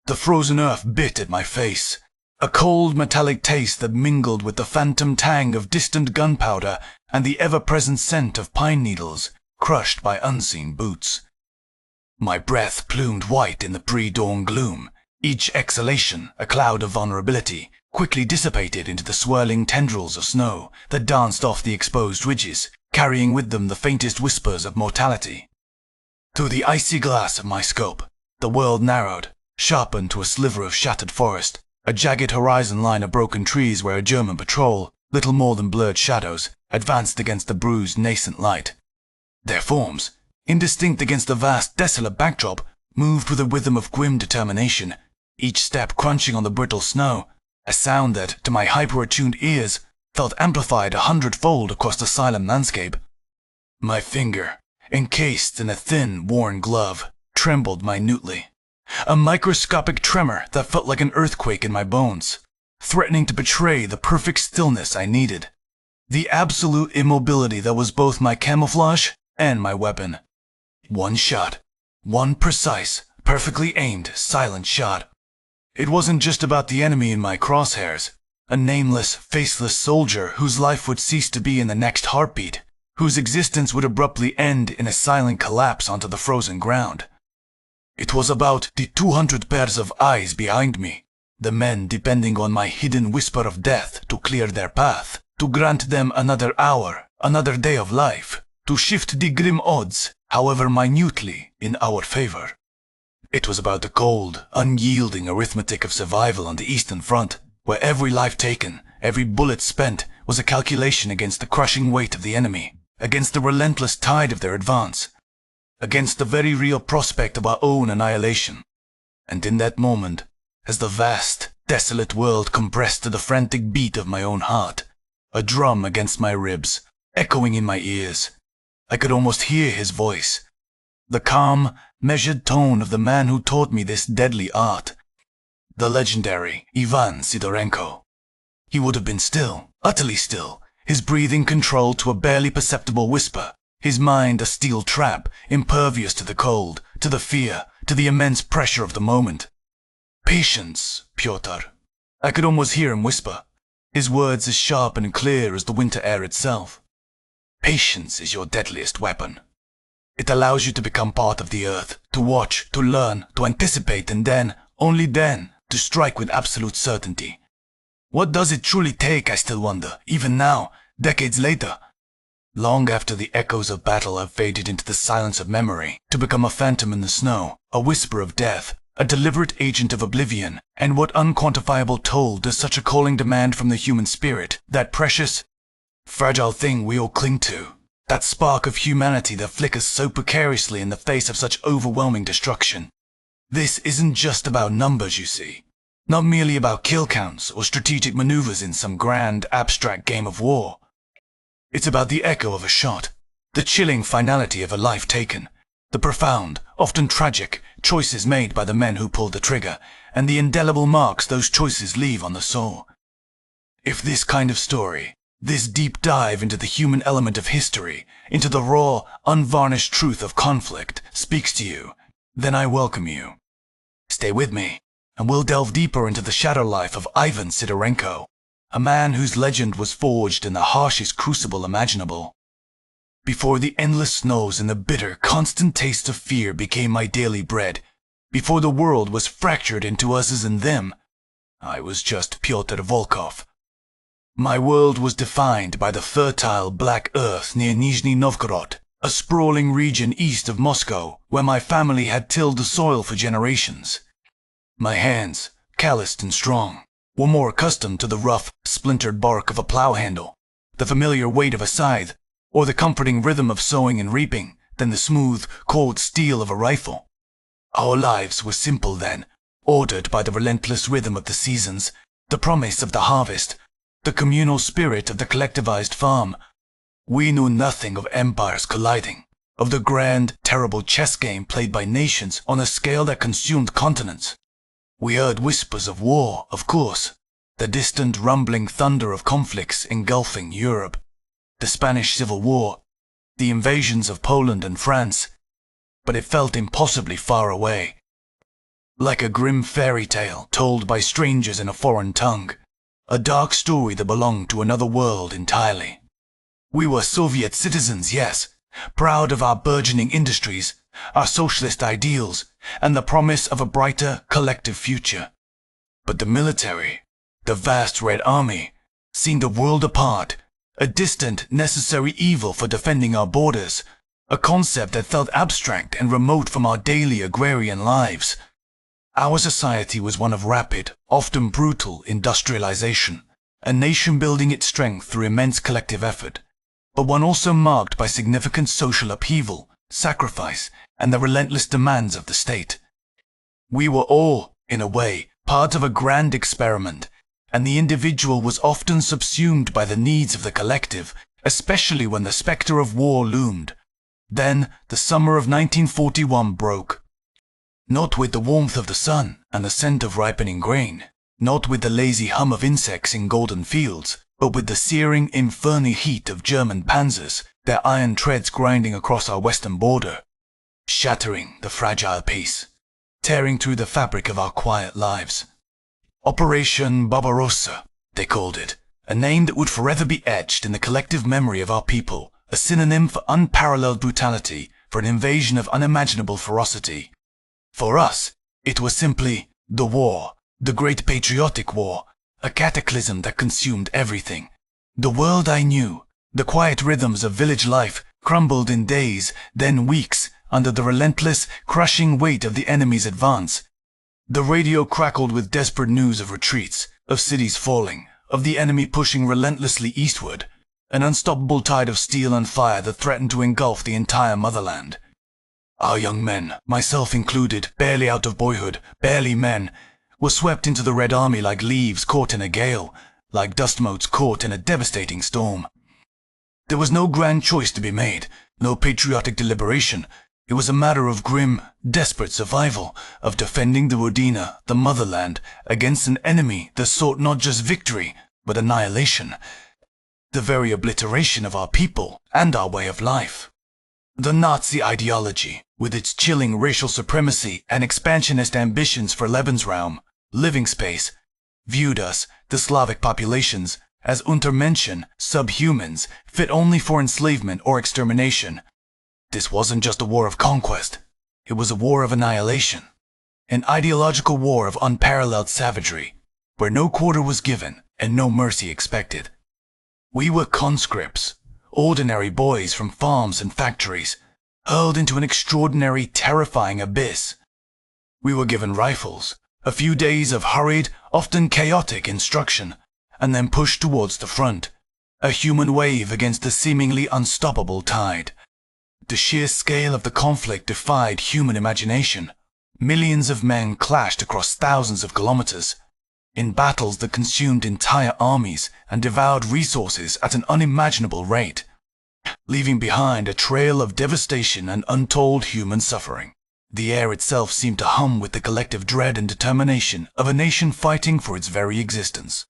The frozen earth bit at my face, a cold metallic taste that mingled with the phantom tang of distant gunpowder and the ever-present scent of pine needles crushed by unseen boots. My breath plumed white in the pre-dawn gloom, each exhalation a cloud of vulnerability, quickly dissipated into the swirling tendrils of snow that danced off the exposed ridges, carrying with them the faintest whispers of mortality. Through the icy glass of my scope, the world narrowed, sharpened to a sliver of shattered forest, a jagged horizon line of broken trees where a German patrol, little more than blurred shadows, advanced against the bruised nascent light. Their forms, indistinct against the vast desolate backdrop, moved with a rhythm of grim determination, each step crunching on the brittle snow, a sound that, to my hyper-attuned ears, felt amplified 100-fold across the silent landscape. My finger, encased in a thin, worn glove, trembled minutely, a microscopic tremor that felt like an earthquake in my bones, threatening to betray the perfect stillness I needed, the absolute immobility that was both my camouflage and my weapon. One shot, one precise, perfectly aimed, silent shot. It wasn't just about the enemy in my crosshairs, a nameless, faceless soldier whose life would cease to be in the next heartbeat, whose existence would abruptly end in a silent collapse onto the frozen ground. It was about the 200 pairs of eyes behind me, the men depending on my hidden whisper of death to clear their path, to grant them another hour, another day of life, to shift the grim odds, however minutely, in our favor. It was about the cold, unyielding arithmetic of survival on the Eastern Front, where every life taken, every bullet spent, was a calculation against the crushing weight of the enemy, against the relentless tide of their advance, against the very real prospect of our own annihilation. And in that moment, as the vast, desolate world compressed to the frantic beat of my own heart, a drum against my ribs, echoing in my ears, I could almost hear his voice, the calm, measured tone of the man who taught me this deadly art, the legendary Ivan Sidorenko. He would have been still, utterly still, his breathing controlled to a barely perceptible whisper, his mind a steel trap, impervious to the cold, to the fear, to the immense pressure of the moment. "Patience, Pyotr." I could almost hear him whisper, his words as sharp and clear as the winter air itself. "Patience is your deadliest weapon. It allows you to become part of the earth, to watch, to learn, to anticipate, and then, only then, to strike with absolute certainty. What does it truly take, I still wonder, even now, decades later, long after the echoes of battle have faded into the silence of memory, to become a phantom in the snow, a whisper of death, a deliberate agent of oblivion, and what unquantifiable toll does such a calling demand from the human spirit, that precious, fragile thing we all cling to, that spark of humanity that flickers so precariously in the face of such overwhelming destruction? This isn't just about numbers, you see, not merely about kill counts or strategic maneuvers in some grand, abstract game of war. It's about the echo of a shot, the chilling finality of a life taken, the profound, often tragic, choices made by the men who pulled the trigger, and the indelible marks those choices leave on the soul. If this kind of story, this deep dive into the human element of history, into the raw, unvarnished truth of conflict, speaks to you, then I welcome you. Stay with me, and we'll delve deeper into the shadow life of Ivan Sidorenko, a man whose legend was forged in the harshest crucible imaginable. Before the endless snows and the bitter, constant taste of fear became my daily bread, before the world was fractured into us and them, I was just Pyotr Volkov. My world was defined by the fertile black earth near Nizhny Novgorod, a sprawling region east of Moscow where my family had tilled the soil for generations. My hands, calloused and strong, were more accustomed to the rough, splintered bark of a plow handle, the familiar weight of a scythe, or the comforting rhythm of sowing and reaping than the smooth, cold steel of a rifle. Our lives were simple then, ordered by the relentless rhythm of the seasons, the promise of the harvest, the communal spirit of the collectivized farm. We knew nothing of empires colliding, of the grand, terrible chess game played by nations on a scale that consumed continents. We heard whispers of war, of course, the distant rumbling thunder of conflicts engulfing Europe, the Spanish Civil War, the invasions of Poland and France, but it felt impossibly far away. like a grim fairy tale told by strangers in a foreign tongue, a dark story that belonged to another world entirely. We were Soviet citizens, yes, proud of our burgeoning industries, our socialist ideals, and the promise of a brighter collective future. But the military, the vast Red Army, seemed a world apart, a distant, necessary evil for defending our borders, a concept that felt abstract and remote from our daily agrarian lives. Our society was one of rapid, often brutal industrialization, a nation building its strength through immense collective effort, but one also marked by significant social upheaval, sacrifice, and the relentless demands of the state. We were all, in a way, part of a grand experiment, and the individual was often subsumed by the needs of the collective, especially when the specter of war loomed. Then, the summer of 1941 broke. Not with the warmth of the sun and the scent of ripening grain, not with the lazy hum of insects in golden fields, but with the searing, infernal heat of German panzers, their iron treads grinding across our western border, shattering the fragile peace, tearing through the fabric of our quiet lives. Operation Barbarossa, they called it, a name that would forever be etched in the collective memory of our people, a synonym for unparalleled brutality, for an invasion of unimaginable ferocity. For us, it was simply the war, the great patriotic war, a cataclysm that consumed everything. The world I knew, the quiet rhythms of village life, crumbled in days, then weeks, under the relentless, crushing weight of the enemy's advance. The radio crackled with desperate news of retreats, of cities falling, of the enemy pushing relentlessly eastward, an unstoppable tide of steel and fire that threatened to engulf the entire motherland. Our young men, myself included, barely out of boyhood, barely men, were swept into the Red Army like leaves caught in a gale, like dust motes caught in a devastating storm. There was no grand choice to be made, no patriotic deliberation. It was a matter of grim, desperate survival, of defending the Rodina, the motherland, against an enemy that sought not just victory, but annihilation, the very obliteration of our people and our way of life. The Nazi ideology, with its chilling racial supremacy and expansionist ambitions for Lebensraum, living space, viewed us, the Slavic populations, as Untermenschen, subhumans, fit only for enslavement or extermination. This wasn't just a war of conquest, it was a war of annihilation, an ideological war of unparalleled savagery, where no quarter was given and no mercy expected. We were conscripts, ordinary boys from farms and factories, hurled into an extraordinary, terrifying abyss. We were given rifles, a few days of hurried, often chaotic instruction, and then pushed towards the front, a human wave against the seemingly unstoppable tide. The sheer scale of the conflict defied human imagination. Millions of men clashed across thousands of kilometers, in battles that consumed entire armies and devoured resources at an unimaginable rate, leaving behind a trail of devastation and untold human suffering. The air itself seemed to hum with the collective dread and determination of a nation fighting for its very existence.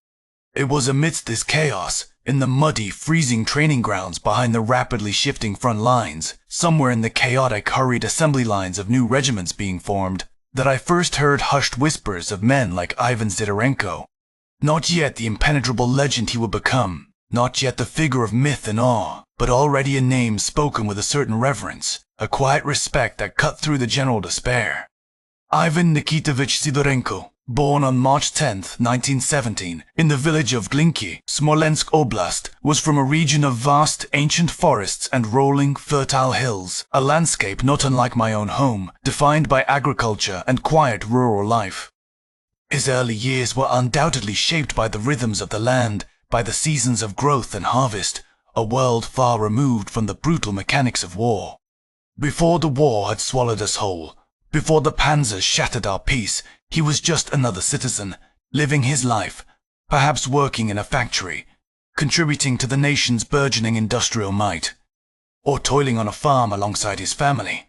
It was amidst this chaos, in the muddy, freezing training grounds behind the rapidly shifting front lines, somewhere in the chaotic, hurried assembly lines of new regiments being formed, that I first heard hushed whispers of men like Ivan Sidorenko. Not yet the impenetrable legend he would become, not yet the figure of myth and awe, but already a name spoken with a certain reverence, a quiet respect that cut through the general despair. Ivan Nikitovich Sidorenko, born on March 10, 1917, in the village of Glinki, Smolensk Oblast, was from a region of vast, ancient forests and rolling, fertile hills, a landscape not unlike my own home, defined by agriculture and quiet rural life. His early years were undoubtedly shaped by the rhythms of the land, by the seasons of growth and harvest, a world far removed from the brutal mechanics of war. Before the war had swallowed us whole, before the panzers shattered our peace, he was just another citizen, living his life, perhaps working in a factory, contributing to the nation's burgeoning industrial might, or toiling on a farm alongside his family.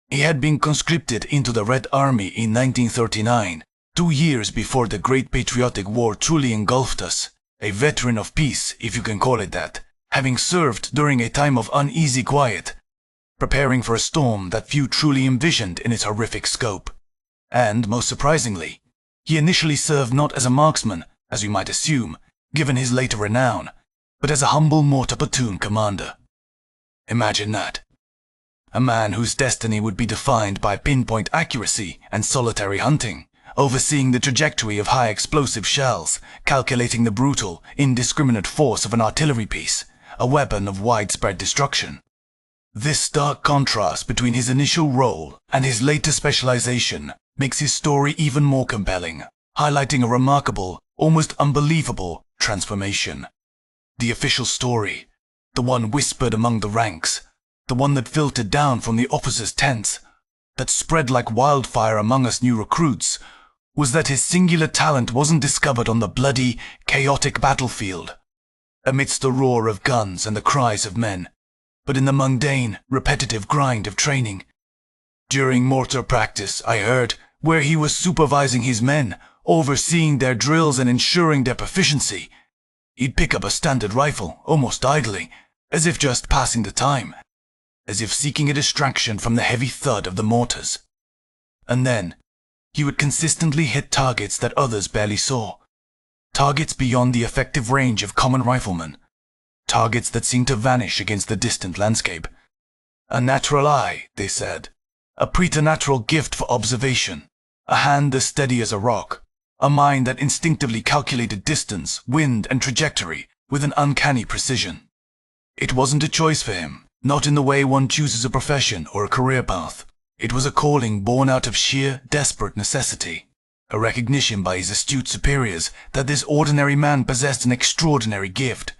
He had been conscripted into the Red Army in 1939, 2 years before the Great Patriotic War truly engulfed us, a veteran of peace, if you can call it that, having served during a time of uneasy quiet, preparing for a storm that few truly envisioned in its horrific scope. And, most surprisingly, he initially served not as a marksman, as we might assume, given his later renown, but as a humble mortar platoon commander. Imagine that. A man whose destiny would be defined by pinpoint accuracy and solitary hunting, overseeing the trajectory of high explosive shells, calculating the brutal, indiscriminate force of an artillery piece, a weapon of widespread destruction. This stark contrast between his initial role and his later specialization makes his story even more compelling, highlighting a remarkable, almost unbelievable transformation. The official story, the one whispered among the ranks, the one that filtered down from the officers' tents, that spread like wildfire among us new recruits, was that his singular talent wasn't discovered on the bloody, chaotic battlefield, amidst the roar of guns and the cries of men, but in the mundane, repetitive grind of training. During mortar practice, I heard, where he was supervising his men, overseeing their drills and ensuring their proficiency, he'd pick up a standard rifle, almost idly, as if just passing the time, as if seeking a distraction from the heavy thud of the mortars. And then, he would consistently hit targets that others barely saw, targets beyond the effective range of common riflemen, targets that seemed to vanish against the distant landscape. A natural eye, they said, a preternatural gift for observation, a hand as steady as a rock, a mind that instinctively calculated distance, wind, and trajectory with an uncanny precision. It wasn't a choice for him, not in the way one chooses a profession or a career path. It was a calling born out of sheer, desperate necessity, a recognition by his astute superiors that this ordinary man possessed an extraordinary gift,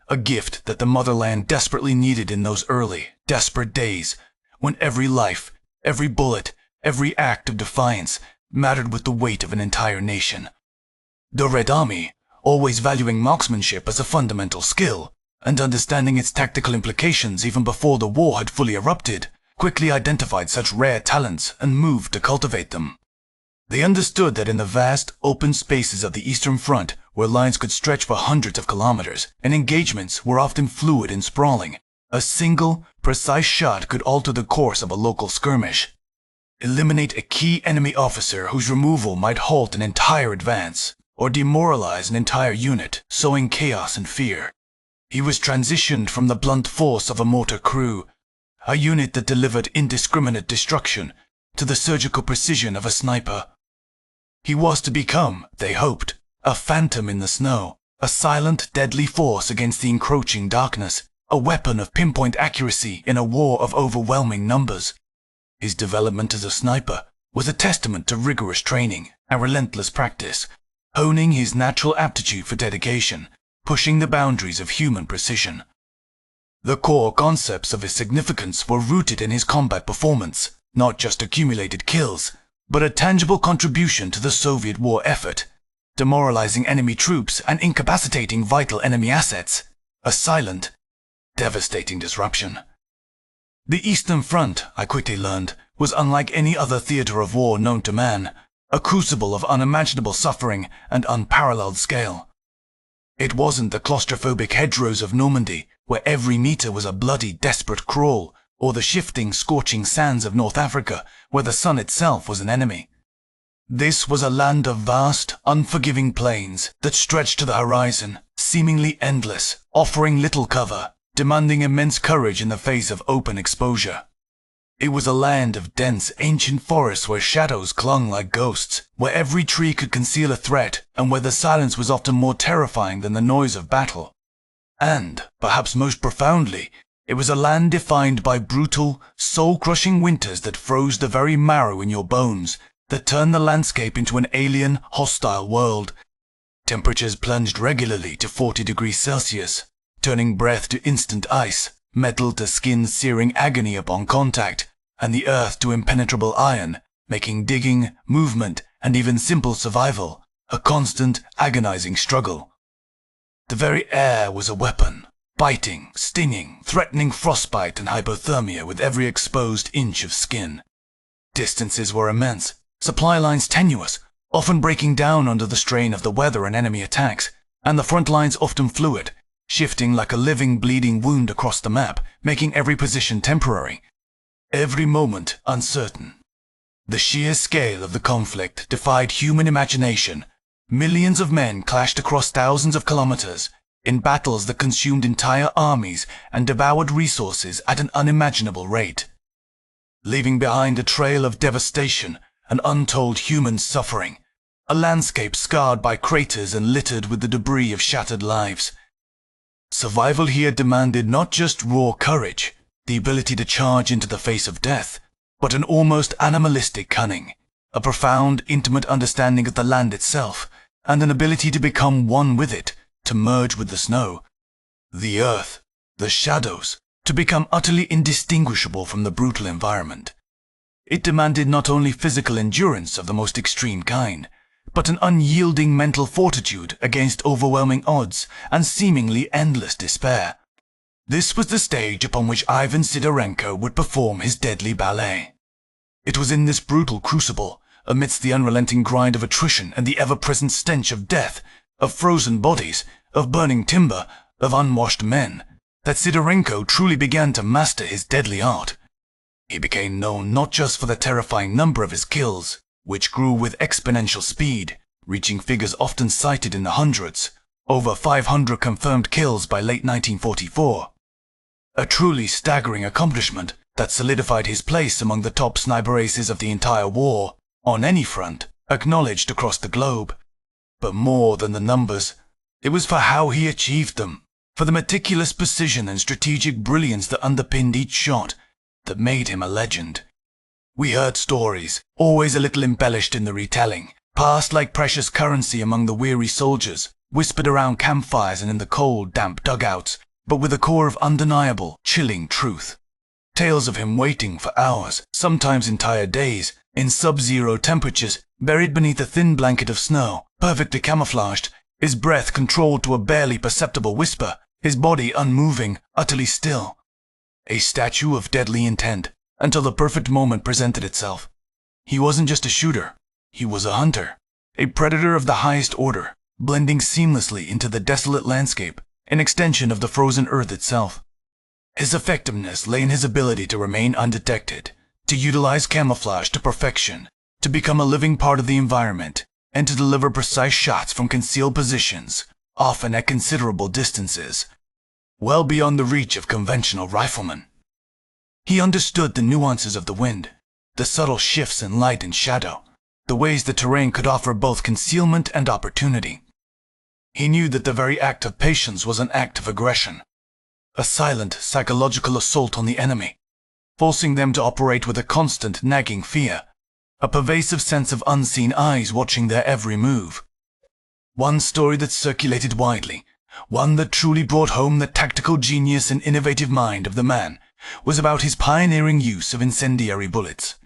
a gift that the motherland desperately needed in those early, desperate days when every life, every bullet, every act of defiance mattered with the weight of an entire nation. The Red Army, always valuing marksmanship as a fundamental skill, and understanding its tactical implications even before the war had fully erupted, quickly identified such rare talents and moved to cultivate them. They understood that in the vast, open spaces of the Eastern Front, where lines could stretch for hundreds of kilometers and engagements were often fluid and sprawling, a single, precise shot could alter the course of a local skirmish, eliminate a key enemy officer whose removal might halt an entire advance, or demoralize an entire unit, sowing chaos and fear. He was transitioned from the blunt force of a mortar crew, a unit that delivered indiscriminate destruction, to the surgical precision of a sniper. He was to become, they hoped, a phantom in the snow, a silent, deadly force against the encroaching darkness, a weapon of pinpoint accuracy in a war of overwhelming numbers. His development as a sniper was a testament to rigorous training and relentless practice, honing his natural aptitude for dedication, pushing the boundaries of human precision. The core concepts of his significance were rooted in his combat performance, not just accumulated kills, but a tangible contribution to the Soviet war effort, demoralizing enemy troops and incapacitating vital enemy assets, a silent, devastating disruption. The Eastern Front, I quickly learned, was unlike any other theater of war known to man, a crucible of unimaginable suffering and unparalleled scale. It wasn't the claustrophobic hedgerows of Normandy, where every meter was a bloody, desperate crawl, or the shifting, scorching sands of North Africa, where the sun itself was an enemy. This was a land of vast, unforgiving plains that stretched to the horizon, seemingly endless, offering little cover, demanding immense courage in the face of open exposure. It was a land of dense, ancient forests where shadows clung like ghosts, where every tree could conceal a threat, and where the silence was often more terrifying than the noise of battle. And, perhaps most profoundly, it was a land defined by brutal, soul-crushing winters that froze the very marrow in your bones, that turned the landscape into an alien, hostile world. Temperatures plunged regularly to 40 degrees Celsius, turning breath to instant ice, metal to skin-searing agony upon contact, and the earth to impenetrable iron, making digging, movement, and even simple survival a constant, agonizing struggle. The very air was a weapon, biting, stinging, threatening frostbite and hypothermia with every exposed inch of skin. Distances were immense, supply lines tenuous, often breaking down under the strain of the weather and enemy attacks, and the front lines often fluid, shifting like a living, bleeding wound across the map, making every position temporary, every moment uncertain. The sheer scale of the conflict defied human imagination. Millions of men clashed across thousands of kilometers in battles that consumed entire armies and devoured resources at an unimaginable rate, leaving behind a trail of devastation and untold human suffering, a landscape scarred by craters and littered with the debris of shattered lives. Survival here demanded not just raw courage, the ability to charge into the face of death, but an almost animalistic cunning, a profound, intimate understanding of the land itself, and an ability to become one with it, to merge with the snow, the earth, the shadows, to become utterly indistinguishable from the brutal environment. It demanded not only physical endurance of the most extreme kind, but an unyielding mental fortitude against overwhelming odds and seemingly endless despair. This was the stage upon which Ivan Sidorenko would perform his deadly ballet. It was in this brutal crucible, amidst the unrelenting grind of attrition and the ever-present stench of death, of frozen bodies, of burning timber, of unwashed men, that Sidorenko truly began to master his deadly art. He became known not just for the terrifying number of his kills, which grew with exponential speed, reaching figures often cited in the hundreds, over 500 confirmed kills by late 1944. A truly staggering accomplishment that solidified his place among the top sniper aces of the entire war, on any front, acknowledged across the globe. But more than the numbers, it was for how he achieved them, for the meticulous precision and strategic brilliance that underpinned each shot, that made him a legend. We heard stories, always a little embellished in the retelling, passed like precious currency among the weary soldiers, whispered around campfires and in the cold, damp dugouts, but with a core of undeniable, chilling truth. Tales of him waiting for hours, sometimes entire days, in sub-zero temperatures, buried beneath a thin blanket of snow, perfectly camouflaged, his breath controlled to a barely perceptible whisper, his body unmoving, utterly still. A statue of deadly intent, until the perfect moment presented itself. He wasn't just a shooter, he was a hunter, a predator of the highest order, blending seamlessly into the desolate landscape, an extension of the frozen earth itself. His effectiveness lay in his ability to remain undetected, to utilize camouflage to perfection, to become a living part of the environment, and to deliver precise shots from concealed positions, often at considerable distances, well beyond the reach of conventional riflemen. He understood the nuances of the wind, the subtle shifts in light and shadow, the ways the terrain could offer both concealment and opportunity. He knew that the very act of patience was an act of aggression, a silent psychological assault on the enemy, forcing them to operate with a constant nagging fear, a pervasive sense of unseen eyes watching their every move. One story that circulated widely, one that truly brought home the tactical genius and innovative mind of the man, was about his pioneering use of incendiary bullets.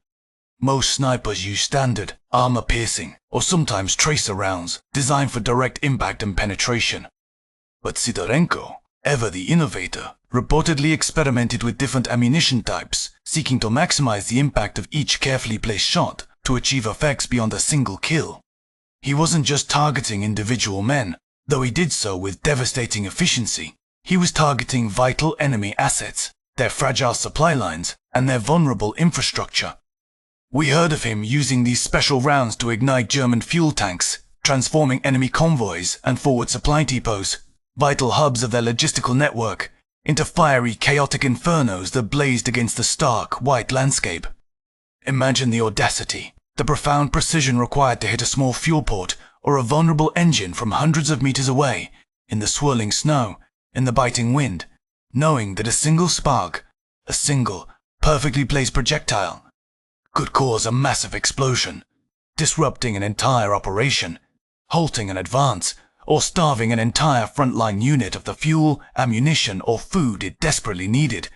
Most snipers use standard, armor-piercing, or sometimes tracer rounds, designed for direct impact and penetration. But Sidorenko, ever the innovator, reportedly experimented with different ammunition types, seeking to maximize the impact of each carefully placed shot to achieve effects beyond a single kill. He wasn't just targeting individual men, though he did so with devastating efficiency. He was targeting vital enemy assets, their fragile supply lines, and their vulnerable infrastructure. We heard of him using these special rounds to ignite German fuel tanks, transforming enemy convoys and forward supply depots, vital hubs of their logistical network, into fiery, chaotic infernos that blazed against the stark, white landscape. Imagine the audacity, the profound precision required to hit a small fuel port or a vulnerable engine from hundreds of meters away, in the swirling snow, in the biting wind, knowing that a single spark, a single, perfectly placed projectile, could cause a massive explosion, disrupting an entire operation, halting an advance, or starving an entire frontline unit of the fuel, ammunition, or food it desperately needed.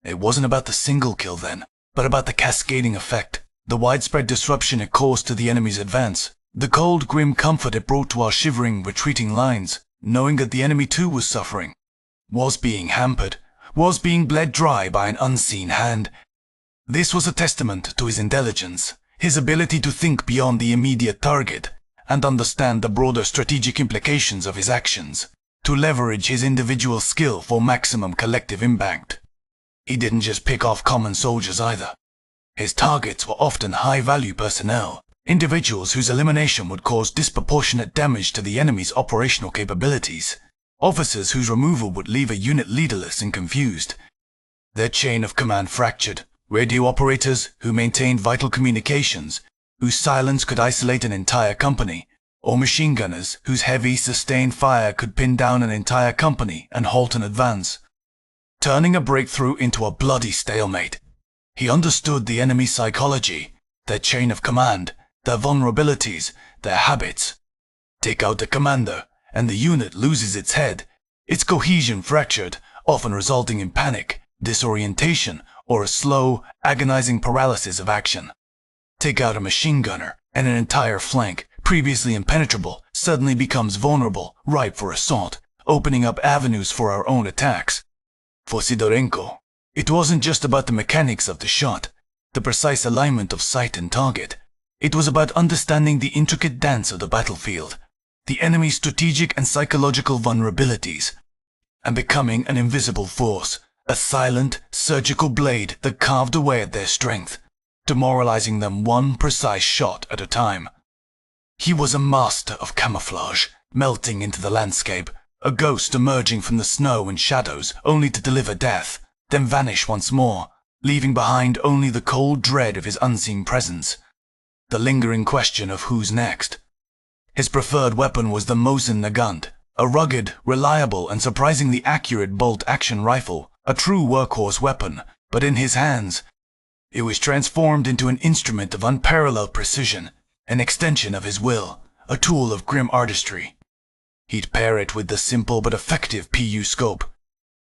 It wasn't about the single kill then, but about the cascading effect, the widespread disruption it caused to the enemy's advance, the cold, grim comfort it brought to our shivering, retreating lines, knowing that the enemy too was suffering, was being hampered, was being bled dry by an unseen hand. This was a testament to his intelligence, his ability to think beyond the immediate target, and understand the broader strategic implications of his actions, to leverage his individual skill for maximum collective impact. He didn't just pick off common soldiers either. His targets were often high-value personnel, individuals whose elimination would cause disproportionate damage to the enemy's operational capabilities, officers whose removal would leave a unit leaderless and confused. Their chain of command fractured, radio operators who maintained vital communications, whose silence could isolate an entire company, or machine gunners whose heavy, sustained fire could pin down an entire company and halt an advance, turning a breakthrough into a bloody stalemate. He understood the enemy's psychology, their chain of command, their vulnerabilities, their habits. Take out the commander, and the unit loses its head, its cohesion fractured, often resulting in panic, disorientation, or a slow, agonizing paralysis of action. Take out a machine gunner, and an entire flank, previously impenetrable, suddenly becomes vulnerable, ripe for assault, opening up avenues for our own attacks. For Sidorenko, it wasn't just about the mechanics of the shot, the precise alignment of sight and target. It was about understanding the intricate dance of the battlefield, the enemy's strategic and psychological vulnerabilities, and becoming an invisible force, a silent, surgical blade that carved away at their strength, demoralizing them one precise shot at a time. He was a master of camouflage, melting into the landscape, a ghost emerging from the snow and shadows only to deliver death, then vanish once more, leaving behind only the cold dread of his unseen presence, the lingering question of who's next. His preferred weapon was the Mosin Nagant, a rugged, reliable, and surprisingly accurate bolt-action rifle, a true workhorse weapon, but in his hands, it was transformed into an instrument of unparalleled precision, an extension of his will, a tool of grim artistry. He'd pair it with the simple but effective PU scope,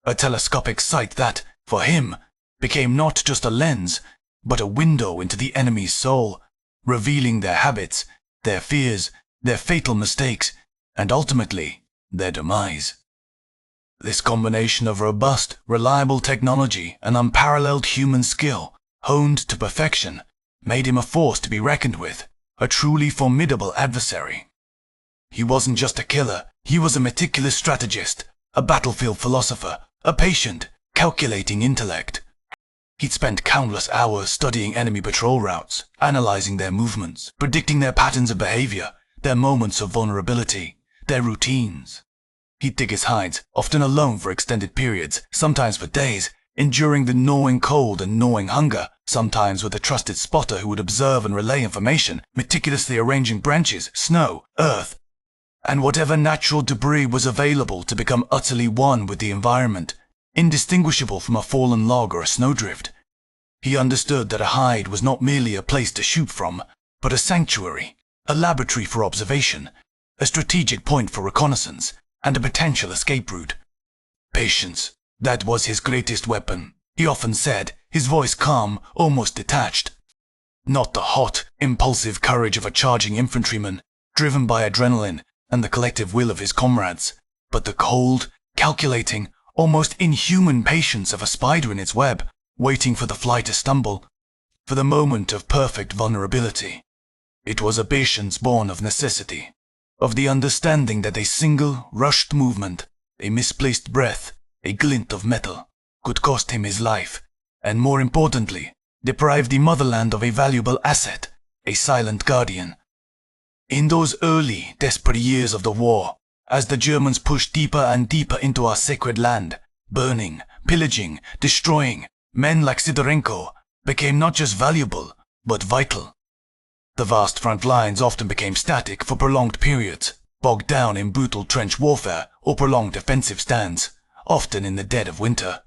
a telescopic sight that, for him, became not just a lens, but a window into the enemy's soul, revealing their habits, their fears, their fatal mistakes, and ultimately, their demise. This combination of robust, reliable technology and unparalleled human skill, honed to perfection, made him a force to be reckoned with, a truly formidable adversary. He wasn't just a killer, he was a meticulous strategist, a battlefield philosopher, a patient, calculating intellect. He'd spent countless hours studying enemy patrol routes, analyzing their movements, predicting their patterns of behavior, their moments of vulnerability, their routines. He'd dig his hides, often alone for extended periods, sometimes for days, enduring the gnawing cold and gnawing hunger, sometimes with a trusted spotter who would observe and relay information, meticulously arranging branches, snow, earth, and whatever natural debris was available to become utterly one with the environment, indistinguishable from a fallen log or a snowdrift. He understood that a hide was not merely a place to shoot from, but a sanctuary, a laboratory for observation, a strategic point for reconnaissance, and a potential escape route. Patience, that was his greatest weapon, he often said, his voice calm, almost detached. Not the hot, impulsive courage of a charging infantryman, driven by adrenaline and the collective will of his comrades, but the cold, calculating, almost inhuman patience of a spider in its web, waiting for the fly to stumble, for the moment of perfect vulnerability. It was a patience born of necessity, of the understanding that a single, rushed movement, a misplaced breath, a glint of metal, could cost him his life, and more importantly, deprive the motherland of a valuable asset, a silent guardian. In those early, desperate years of the war, as the Germans pushed deeper and deeper into our sacred land, burning, pillaging, destroying, men like Sidorenko became not just valuable, but vital. The vast front lines often became static for prolonged periods, bogged down in brutal trench warfare or prolonged defensive stands, often in the dead of winter.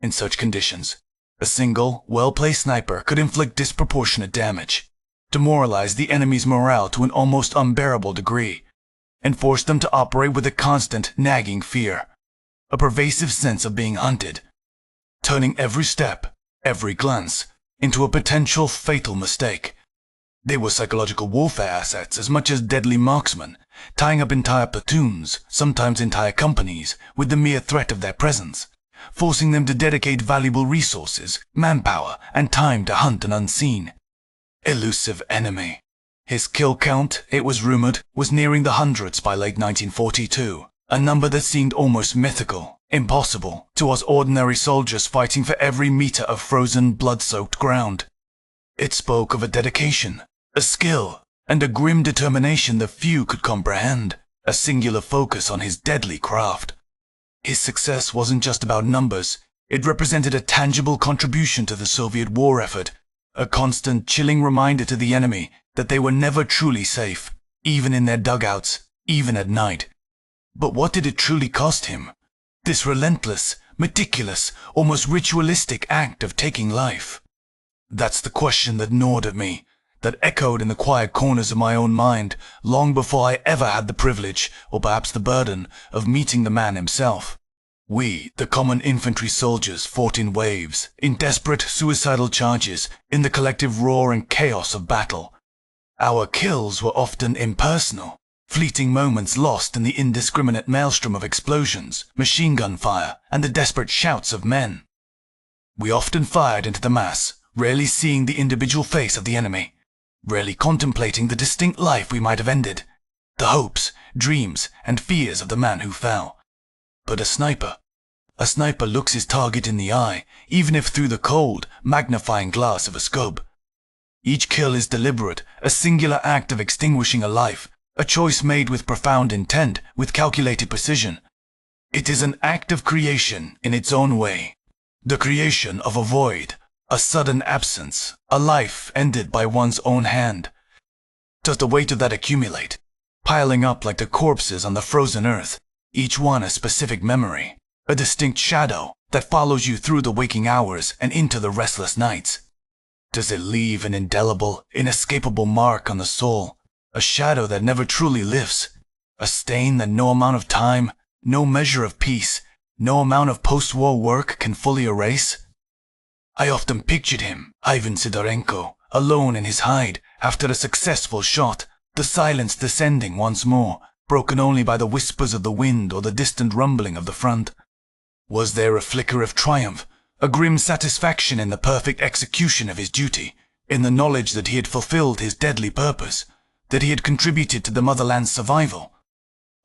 In such conditions, a single, well-placed sniper could inflict disproportionate damage, demoralize the enemy's morale to an almost unbearable degree, and force them to operate with a constant, nagging fear, a pervasive sense of being hunted, turning every step, every glance, into a potential fatal mistake. They were psychological warfare assets as much as deadly marksmen, tying up entire platoons, sometimes entire companies, with the mere threat of their presence, forcing them to dedicate valuable resources, manpower, and time to hunt an unseen, elusive enemy. His kill count, it was rumored, was nearing the hundreds by late 1942, a number that seemed almost mythical, impossible, to us ordinary soldiers fighting for every meter of frozen, blood-soaked ground. It spoke of a dedication, a skill, and a grim determination that few could comprehend, a singular focus on his deadly craft. His success wasn't just about numbers, it represented a tangible contribution to the Soviet war effort, a constant, chilling reminder to the enemy that they were never truly safe, even in their dugouts, even at night. But what did it truly cost him? This relentless, meticulous, almost ritualistic act of taking life? That's the question that gnawed at me, that echoed in the quiet corners of my own mind long before I ever had the privilege, or perhaps the burden, of meeting the man himself. We, the common infantry soldiers, fought in waves, in desperate, suicidal charges, in the collective roar and chaos of battle. Our kills were often impersonal, fleeting moments lost in the indiscriminate maelstrom of explosions, machine gun fire, and the desperate shouts of men. We often fired into the mass, rarely seeing the individual face of the enemy, rarely contemplating the distinct life we might have ended, the hopes, dreams, and fears of the man who fell. But a sniper looks his target in the eye, even if through the cold, magnifying glass of a scope. Each kill is deliberate, a singular act of extinguishing a life, a choice made with profound intent, with calculated precision. It is an act of creation in its own way, the creation of a void, a sudden absence, a life ended by one's own hand. Does the weight of that accumulate, piling up like the corpses on the frozen earth, each one a specific memory, a distinct shadow that follows you through the waking hours and into the restless nights? Does it leave an indelible, inescapable mark on the soul, a shadow that never truly lifts, a stain that no amount of time, no measure of peace, no amount of post-war work can fully erase? I often pictured him, Ivan Sidorenko, alone in his hide after a successful shot, the silence descending once more, broken only by the whispers of the wind or the distant rumbling of the front. Was there a flicker of triumph, a grim satisfaction in the perfect execution of his duty, in the knowledge that he had fulfilled his deadly purpose, that he had contributed to the motherland's survival?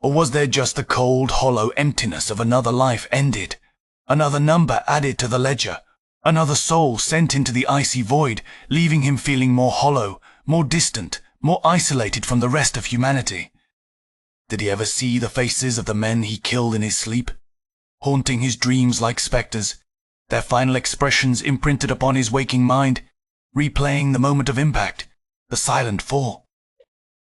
Or was there just the cold, hollow emptiness of another life ended, another number added to the ledger, another soul sent into the icy void, leaving him feeling more hollow, more distant, more isolated from the rest of humanity? Did he ever see the faces of the men he killed in his sleep, haunting his dreams like specters, their final expressions imprinted upon his waking mind, replaying the moment of impact, the silent fall?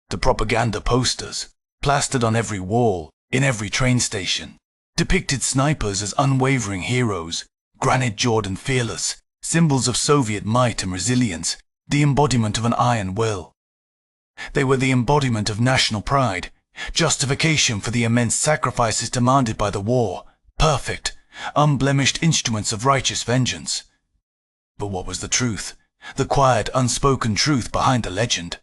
The propaganda posters, plastered on every wall, in every train station, depicted snipers as unwavering heroes, granite-jawed and fearless, symbols of Soviet might and resilience, the embodiment of an iron will. They were the embodiment of national pride, justification for the immense sacrifices demanded by the war, perfect, unblemished instruments of righteous vengeance. But what was the truth, the quiet, unspoken truth behind the legend?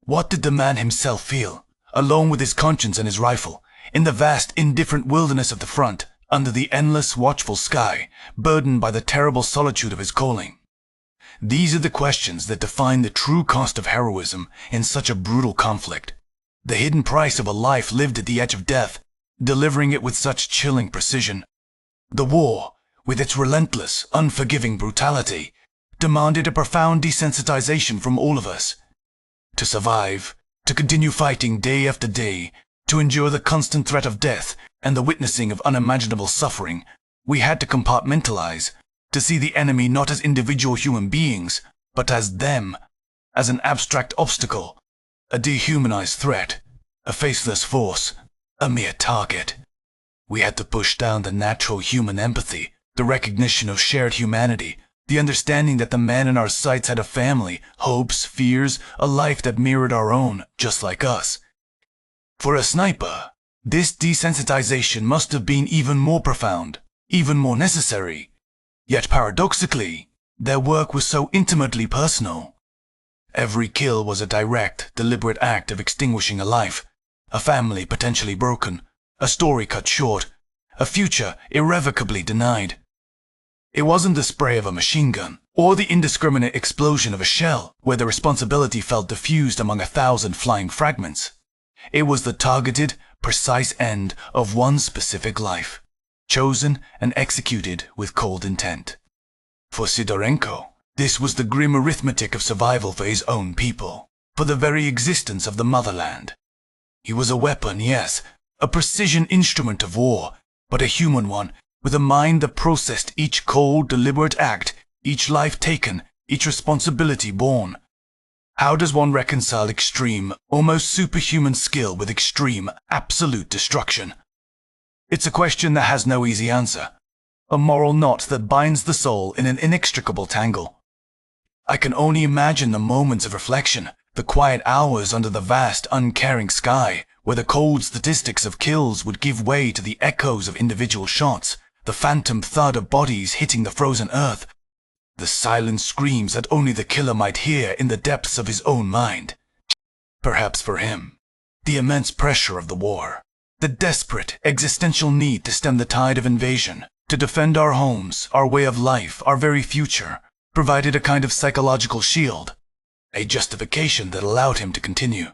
What did the man himself feel, alone with his conscience and his rifle, in the vast, indifferent wilderness of the front, under the endless, watchful sky, burdened by the terrible solitude of his calling? These are the questions that define the true cost of heroism in such a brutal conflict, the hidden price of a life lived at the edge of death, delivering it with such chilling precision. The war, with its relentless, unforgiving brutality, demanded a profound desensitization from all of us. To survive, to continue fighting day after day, to endure the constant threat of death and the witnessing of unimaginable suffering, we had to compartmentalize, to see the enemy not as individual human beings, but as them, as an abstract obstacle, a dehumanized threat, a faceless force, a mere target. We had to push down the natural human empathy, the recognition of shared humanity, the understanding that the man in our sights had a family, hopes, fears, a life that mirrored our own, just like us. For a sniper, this desensitization must have been even more profound, even more necessary. Yet paradoxically, their work was so intimately personal. Every kill was a direct, deliberate act of extinguishing a life, a family potentially broken, a story cut short, a future irrevocably denied. It wasn't the spray of a machine gun, or the indiscriminate explosion of a shell, where the responsibility felt diffused among 1,000 flying fragments. It was the targeted, precise end of one specific life, chosen and executed with cold intent. For Sidorenko, This was the grim arithmetic of survival for his own people, for the very existence of the motherland. He was a weapon, yes, a precision instrument of war, but a human one, with a mind that processed each cold, deliberate act, each life taken, each responsibility borne. How does one reconcile extreme, almost superhuman skill with extreme, absolute destruction? It's a question that has no easy answer, a moral knot that binds the soul in an inextricable tangle. I can only imagine the moments of reflection, the quiet hours under the vast, uncaring sky, where the cold statistics of kills would give way to the echoes of individual shots, the phantom thud of bodies hitting the frozen earth, the silent screams that only the killer might hear in the depths of his own mind. Perhaps for him, the immense pressure of the war, the desperate, existential need to stem the tide of invasion, to defend our homes, our way of life, our very future, provided a kind of psychological shield, a justification that allowed him to continue.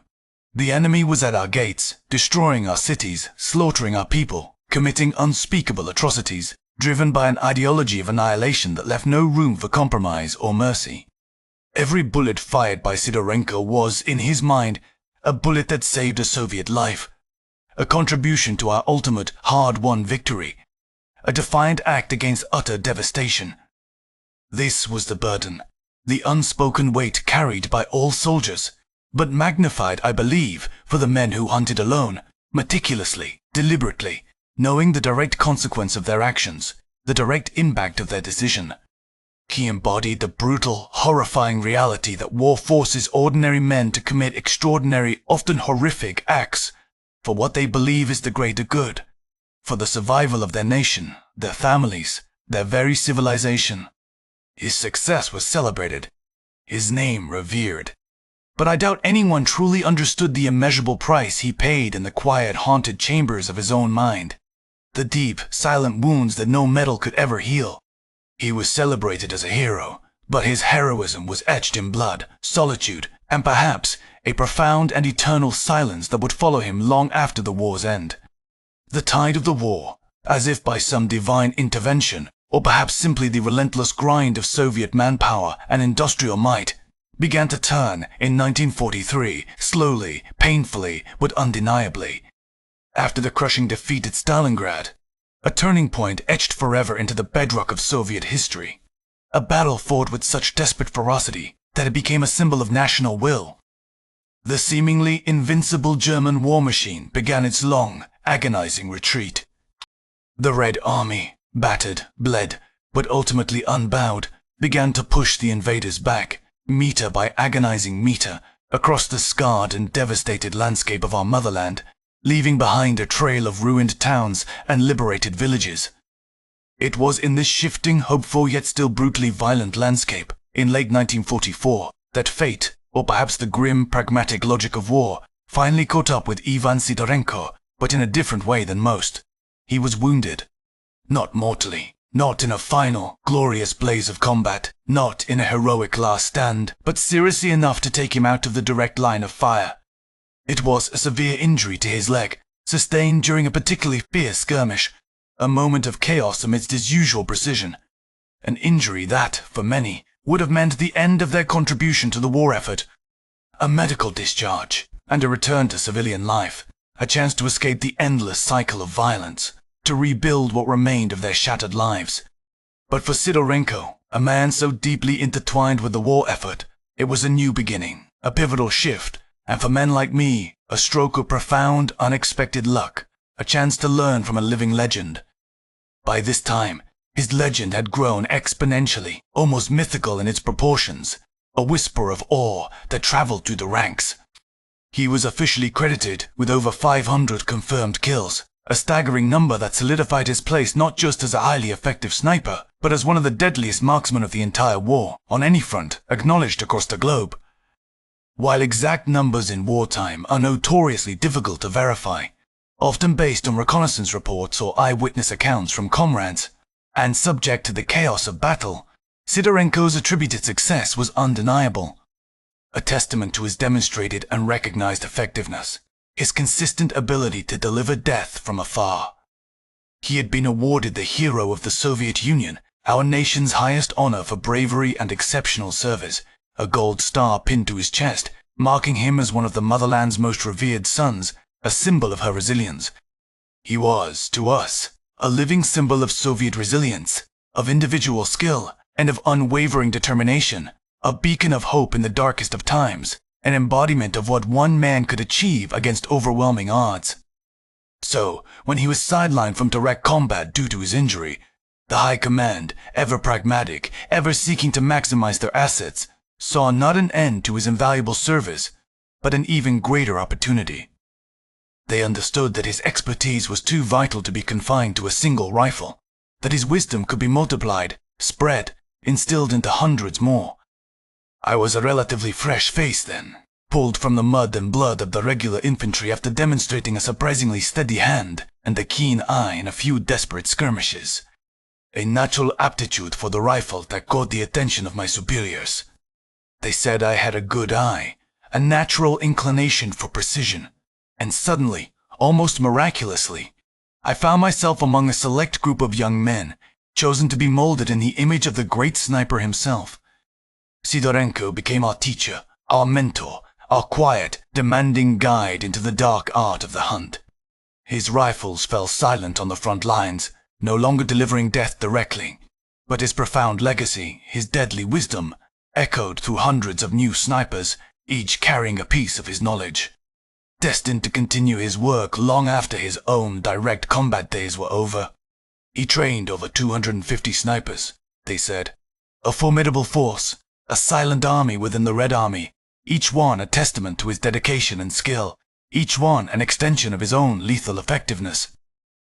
The enemy was at our gates, destroying our cities, slaughtering our people, committing unspeakable atrocities, driven by an ideology of annihilation that left no room for compromise or mercy. Every bullet fired by Sidorenko was, in his mind, a bullet that saved a Soviet life, a contribution to our ultimate, hard-won victory, a defiant act against utter devastation. This was the burden, the unspoken weight carried by all soldiers, but magnified, I believe, for the men who hunted alone, meticulously, deliberately, knowing the direct consequence of their actions, the direct impact of their decision. He embodied the brutal, horrifying reality that war forces ordinary men to commit extraordinary, often horrific acts for what they believe is the greater good, for the survival of their nation, their families, their very civilization. His success was celebrated, his name revered. But I doubt anyone truly understood the immeasurable price he paid in the quiet, haunted chambers of his own mind, the deep, silent wounds that no metal could ever heal. He was celebrated as a hero, but his heroism was etched in blood, solitude, and perhaps a profound and eternal silence that would follow him long after the war's end. The tide of the war, as if by some divine intervention, or perhaps simply the relentless grind of Soviet manpower and industrial might, began to turn in 1943, slowly, painfully, but undeniably. After the crushing defeat at Stalingrad, a turning point etched forever into the bedrock of Soviet history. A battle fought with such desperate ferocity that it became a symbol of national will. The seemingly invincible German war machine began its long, agonizing retreat. The Red Army, battered, bled, but ultimately unbowed, began to push the invaders back, meter by agonizing meter, across the scarred and devastated landscape of our motherland, leaving behind a trail of ruined towns and liberated villages. It was in this shifting, hopeful yet still brutally violent landscape, in late 1944, that fate, or perhaps the grim, pragmatic logic of war, finally caught up with Ivan Sidorenko, but in a different way than most. He was wounded. Not mortally, not in a final, glorious blaze of combat, not in a heroic last stand, but seriously enough to take him out of the direct line of fire. It was a severe injury to his leg, sustained during a particularly fierce skirmish, a moment of chaos amidst his usual precision. An injury that, for many, would have meant the end of their contribution to the war effort. A medical discharge, and a return to civilian life, a chance to escape the endless cycle of violence, to rebuild what remained of their shattered lives. But for Sidorenko, a man so deeply intertwined with the war effort, it was a new beginning, a pivotal shift, and for men like me, a stroke of profound, unexpected luck, a chance to learn from a living legend. By this time, his legend had grown exponentially, almost mythical in its proportions, a whisper of awe that traveled through the ranks. He was officially credited with over 500 confirmed kills, a staggering number that solidified his place not just as a highly effective sniper, but as one of the deadliest marksmen of the entire war, on any front, acknowledged across the globe. While exact numbers in wartime are notoriously difficult to verify, often based on reconnaissance reports or eyewitness accounts from comrades, and subject to the chaos of battle, Sidorenko's attributed success was undeniable, a testament to his demonstrated and recognized effectiveness, his consistent ability to deliver death from afar. He had been awarded the Hero of the Soviet Union our nation's highest honor for bravery and exceptional service, a gold star pinned to his chest, marking him as one of the motherland's most revered sons, a symbol of her resilience. He was, to us, a living symbol of Soviet resilience, of individual skill, and of unwavering determination, a beacon of hope in the darkest of times, an embodiment of what one man could achieve against overwhelming odds. So, when he was sidelined from direct combat due to his injury, the High Command, ever pragmatic, ever seeking to maximize their assets, saw not an end to his invaluable service, but an even greater opportunity. They understood that his expertise was too vital to be confined to a single rifle, that his wisdom could be multiplied, spread, instilled into hundreds more. I was a relatively fresh face then, pulled from the mud and blood of the regular infantry after demonstrating a surprisingly steady hand and a keen eye in a few desperate skirmishes. A natural aptitude for the rifle that caught the attention of my superiors. They said I had a good eye, a natural inclination for precision, and suddenly, almost miraculously, I found myself among a select group of young men, chosen to be molded in the image of the great sniper himself. Sidorenko became our teacher, our mentor, our quiet, demanding guide into the dark art of the hunt. His rifles fell silent on the front lines, no longer delivering death directly, but his profound legacy, his deadly wisdom, echoed through hundreds of new snipers, each carrying a piece of his knowledge, destined to continue his work long after his own direct combat days were over. He trained over 250 snipers, they said, a formidable force, a silent army within the Red Army, each one a testament to his dedication and skill, each one an extension of his own lethal effectiveness.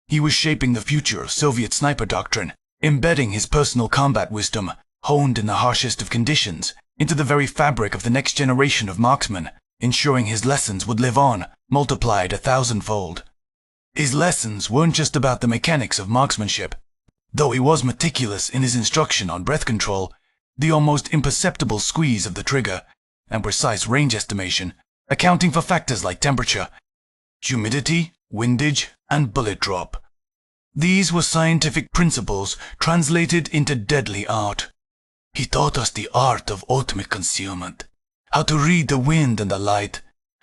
He was shaping the future of Soviet sniper doctrine, embedding his personal combat wisdom, honed in the harshest of conditions, into the very fabric of the next generation of marksmen, ensuring his lessons would live on, multiplied 1,000-fold. His lessons weren't just about the mechanics of marksmanship. Though he was meticulous in his instruction on breath control, the almost imperceptible squeeze of the trigger, and precise range estimation, accounting for factors like temperature, humidity, windage, and bullet drop. These were scientific principles translated into deadly art. He taught us the art of ultimate concealment, how to read the wind and the light,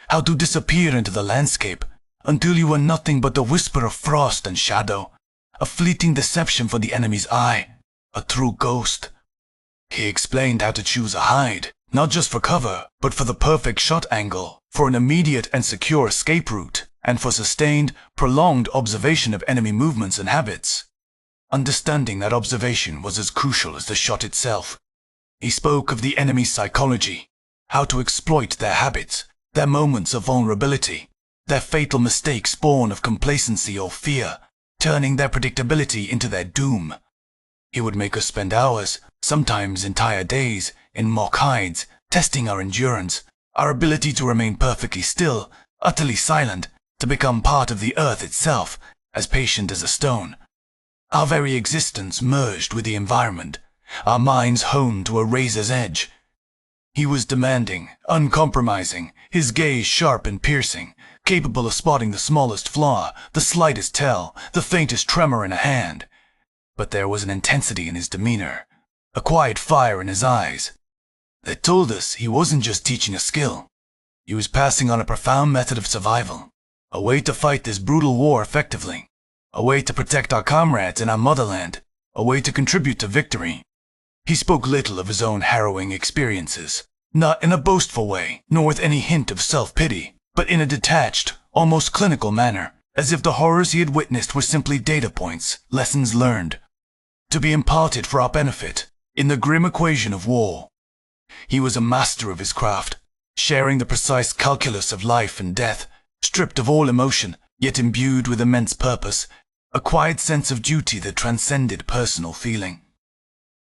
how to disappear into the landscape until you were nothing but a whisper of frost and shadow, a fleeting deception for the enemy's eye, a true ghost. He explained how to choose a hide, not just for cover, but for the perfect shot angle, for an immediate and secure escape route, and for sustained, prolonged observation of enemy movements and habits. Understanding that observation was as crucial as the shot itself. He spoke of the enemy's psychology, how to exploit their habits, their moments of vulnerability, their fatal mistakes born of complacency or fear, turning their predictability into their doom. He would make us spend hours, sometimes entire days, in mock hides, testing our endurance, our ability to remain perfectly still, utterly silent, to become part of the earth itself, as patient as a stone. Our very existence merged with the environment, our minds honed to a razor's edge. He was demanding, uncompromising, his gaze sharp and piercing, capable of spotting the smallest flaw, the slightest tell, the faintest tremor in a hand. But there was an intensity in his demeanor, a quiet fire in his eyes, that told us he wasn't just teaching a skill. He was passing on a profound method of survival, a way to fight this brutal war effectively, a way to protect our comrades in our motherland, a way to contribute to victory. He spoke little of his own harrowing experiences, not in a boastful way, nor with any hint of self-pity, but in a detached, almost clinical manner, as if the horrors he had witnessed were simply data points, lessons learned, to be imparted for our benefit, in the grim equation of war. He was a master of his craft, sharing the precise calculus of life and death, stripped of all emotion, yet imbued with immense purpose, a quiet sense of duty that transcended personal feeling.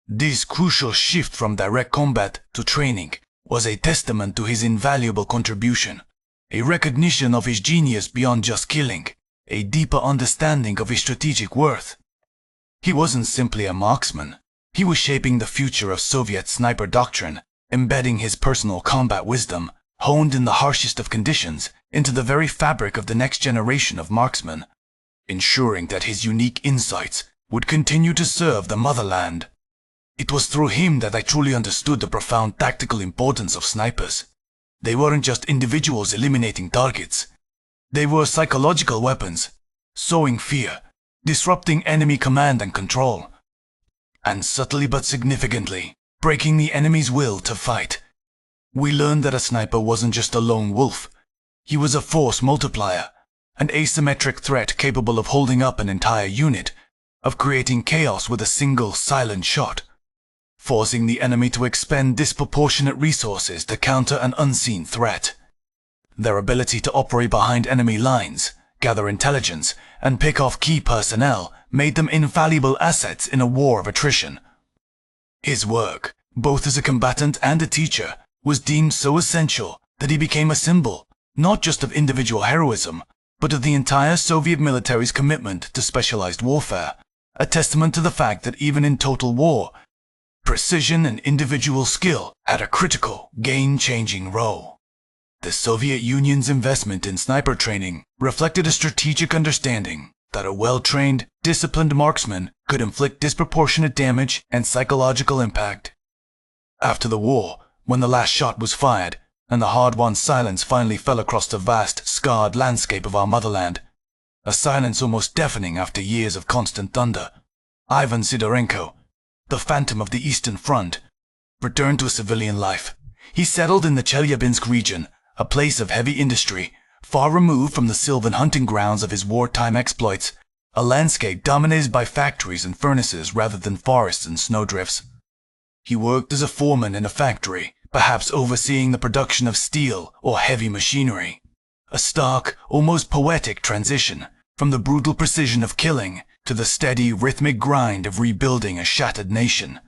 This crucial shift from direct combat to training was a testament to his invaluable contribution, a recognition of his genius beyond just killing, a deeper understanding of his strategic worth. He wasn't simply a marksman. He was shaping the future of Soviet sniper doctrine, embedding his personal combat wisdom, honed in the harshest of conditions, into the very fabric of the next generation of marksmen, ensuring that his unique insights would continue to serve the motherland It was through him that I truly understood the profound tactical importance of snipers. They weren't just individuals eliminating targets. They were psychological weapons, sowing fear, disrupting enemy command and control, and subtly but significantly, breaking the enemy's will to fight. We learned that a sniper wasn't just a lone wolf. He was a force multiplier, an asymmetric threat capable of holding up an entire unit, of creating chaos with a single silent shot, forcing the enemy to expend disproportionate resources to counter an unseen threat. Their ability to operate behind enemy lines, gather intelligence, and pick off key personnel made them invaluable assets in a war of attrition. His work, both as a combatant and a teacher, was deemed so essential that he became a symbol, not just of individual heroism, but of the entire Soviet military's commitment to specialized warfare, a testament to the fact that even in total war, precision and individual skill had a critical, game-changing role. The Soviet Union's investment in sniper training reflected a strategic understanding that a well-trained, disciplined marksman could inflict disproportionate damage and psychological impact. After the war, when the last shot was fired, and the hard-won silence finally fell across the vast, scarred landscape of our motherland, a silence almost deafening after years of constant thunder, Ivan Sidorenko, the Phantom of the Eastern Front, returned to a civilian life. He settled in the Chelyabinsk region, a place of heavy industry, far removed from the sylvan hunting grounds of his wartime exploits, a landscape dominated by factories and furnaces rather than forests and snowdrifts. He worked as a foreman in a factory, perhaps overseeing the production of steel or heavy machinery. A stark, almost poetic transition from the brutal precision of killing to the steady, rhythmic grind of rebuilding a shattered nation,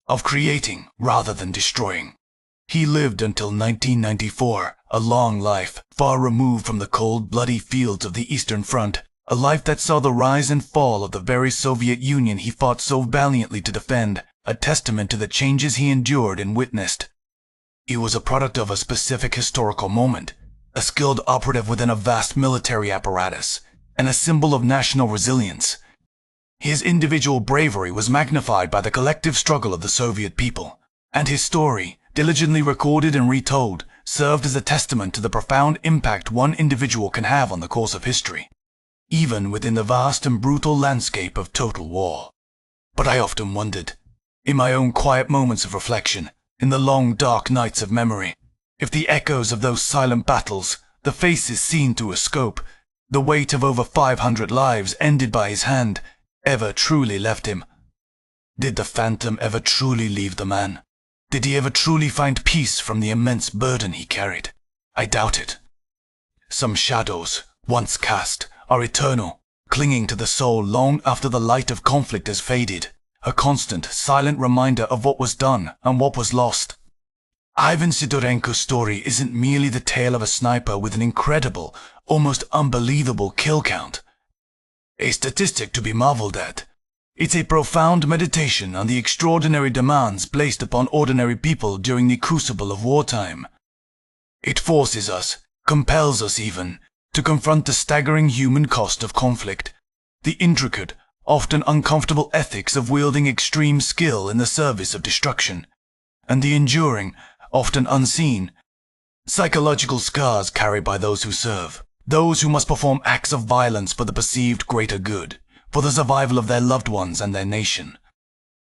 of creating rather than destroying. He lived until 1994, a long life, far removed from the cold, bloody fields of the Eastern Front, a life that saw the rise and fall of the very Soviet Union he fought so valiantly to defend, a testament to the changes he endured and witnessed. He was a product of a specific historical moment, a skilled operative within a vast military apparatus, and a symbol of national resilience. His individual bravery was magnified by the collective struggle of the Soviet people, and his story, diligently recorded and retold, served as a testament to the profound impact one individual can have on the course of history, even within the vast and brutal landscape of total war. But I often wondered, in my own quiet moments of reflection, in the long dark nights of memory, if the echoes of those silent battles, the faces seen through a scope, the weight of over 500 lives ended by his hand, ever truly left him. Did the phantom ever truly leave the man? Did he ever truly find peace from the immense burden he carried? I doubt it. Some shadows, once cast, are eternal, clinging to the soul long after the light of conflict has faded, a constant, silent reminder of what was done and what was lost. Ivan Sidorenko's story isn't merely the tale of a sniper with an incredible, almost unbelievable kill count, a statistic to be marveled at. It's a profound meditation on the extraordinary demands placed upon ordinary people during the crucible of wartime. It forces us, compels us even, to confront the staggering human cost of conflict, the intricate, often uncomfortable ethics of wielding extreme skill in the service of destruction, and the enduring, often unseen, psychological scars carried by those who serve, those who must perform acts of violence for the perceived greater good, for the survival of their loved ones and their nation.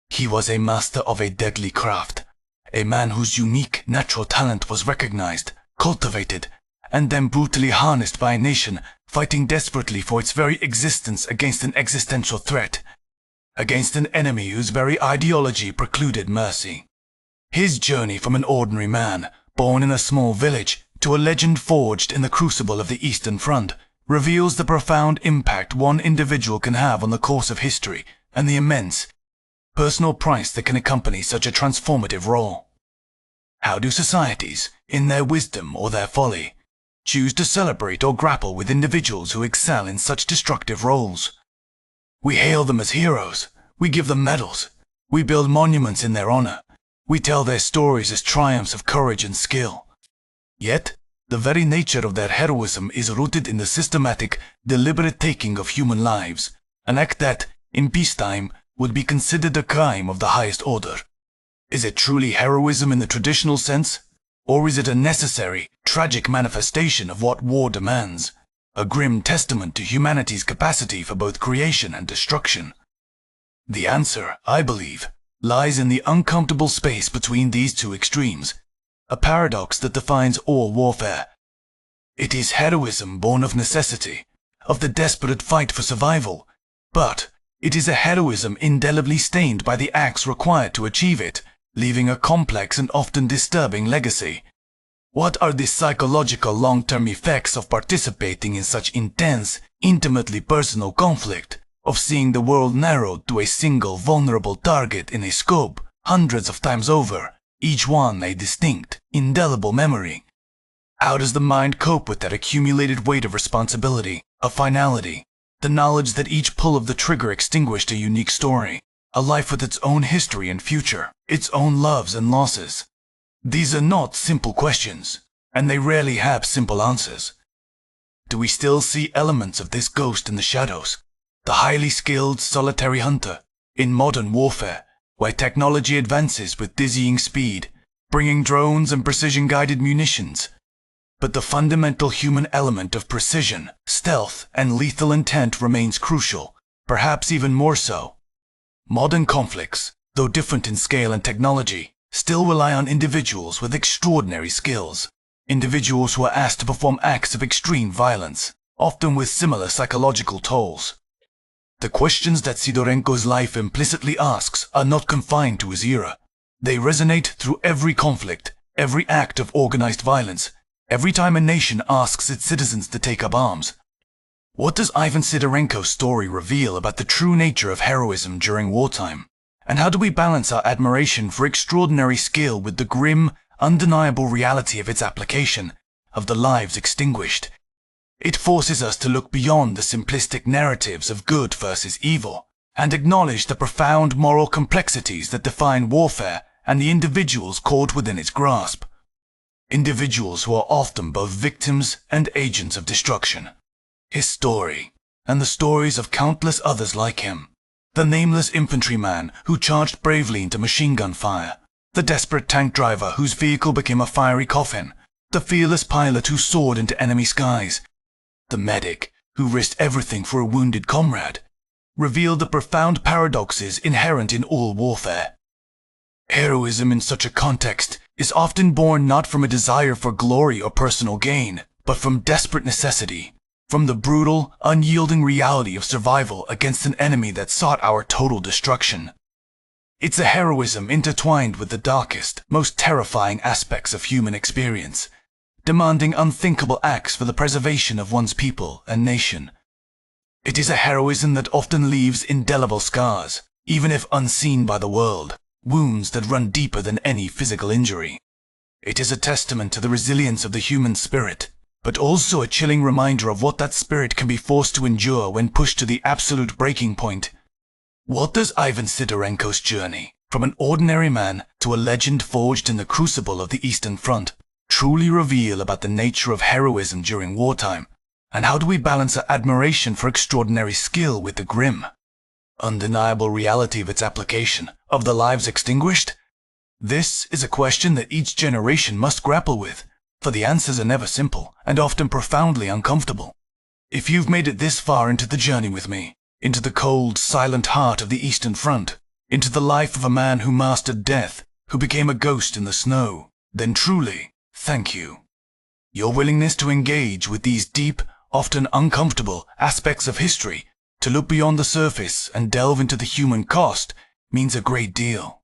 He was a master of a deadly craft, a man whose unique natural talent was recognized, cultivated, and then brutally harnessed by a nation fighting desperately for its very existence against an existential threat, against an enemy whose very ideology precluded mercy. His journey from an ordinary man, born in a small village, to a legend forged in the crucible of the Eastern Front, reveals the profound impact one individual can have on the course of history and the immense, personal price that can accompany such a transformative role. How do societies, in their wisdom or their folly, choose to celebrate or grapple with individuals who excel in such destructive roles? We hail them as heroes, we give them medals, we build monuments in their honor, we tell their stories as triumphs of courage and skill. Yet, the very nature of their heroism is rooted in the systematic, deliberate taking of human lives, an act that, in peacetime, would be considered a crime of the highest order. Is it truly heroism in the traditional sense? Or is it a necessary, tragic manifestation of what war demands? A grim testament to humanity's capacity for both creation and destruction? The answer, I believe, lies in the uncomfortable space between these two extremes, a paradox that defines all warfare. It is heroism born of necessity, of the desperate fight for survival, but it is a heroism indelibly stained by the acts required to achieve it, leaving a complex and often disturbing legacy. What are the psychological long-term effects of participating in such intense, intimately personal conflict, of seeing the world narrowed to a single vulnerable target in a scope hundreds of times over, each one a distinct, indelible memory? How does the mind cope with that accumulated weight of responsibility, of finality, the knowledge that each pull of the trigger extinguished a unique story, a life with its own history and future, its own loves and losses? These are not simple questions, and they rarely have simple answers. Do we still see elements of this ghost in the shadows, the highly skilled solitary hunter, in modern warfare, where technology advances with dizzying speed, bringing drones and precision-guided munitions? But the fundamental human element of precision, stealth, and lethal intent remains crucial, perhaps even more so. Modern conflicts, though different in scale and technology, still rely on individuals with extraordinary skills, individuals who are asked to perform acts of extreme violence, often with similar psychological tolls. The questions that Sidorenko's life implicitly asks are not confined to his era. They resonate through every conflict, every act of organized violence, every time a nation asks its citizens to take up arms. What does Ivan Sidorenko's story reveal about the true nature of heroism during wartime? And how do we balance our admiration for extraordinary skill with the grim, undeniable reality of its application, of the lives extinguished? It forces us to look beyond the simplistic narratives of good versus evil, and acknowledge the profound moral complexities that define warfare and the individuals caught within its grasp. Individuals who are often both victims and agents of destruction. His story, and the stories of countless others like him. The nameless infantryman who charged bravely into machine gun fire, the desperate tank driver whose vehicle became a fiery coffin, the fearless pilot who soared into enemy skies, the medic who risked everything for a wounded comrade, reveal the profound paradoxes inherent in all warfare. Heroism in such a context is often born not from a desire for glory or personal gain, but from desperate necessity, from the brutal, unyielding reality of survival against an enemy that sought our total destruction. It's a heroism intertwined with the darkest, most terrifying aspects of human experience, demanding unthinkable acts for the preservation of one's people and nation. It is a heroism that often leaves indelible scars, even if unseen by the world, wounds that run deeper than any physical injury. It is a testament to the resilience of the human spirit, but also a chilling reminder of what that spirit can be forced to endure when pushed to the absolute breaking point. What does Ivan Sidorenko's journey, from an ordinary man to a legend forged in the crucible of the Eastern Front, truly reveal about the nature of heroism during wartime? And how do we balance our admiration for extraordinary skill with the grim, undeniable reality of its application, of the lives extinguished? This is a question that each generation must grapple with, for the answers are never simple and often profoundly uncomfortable. If you've made it this far into the journey with me, into the cold, silent heart of the Eastern Front, into the life of a man who mastered death, who became a ghost in the snow, then truly, thank you. Your willingness to engage with these deep, often uncomfortable aspects of history, to look beyond the surface and delve into the human cost, means a great deal.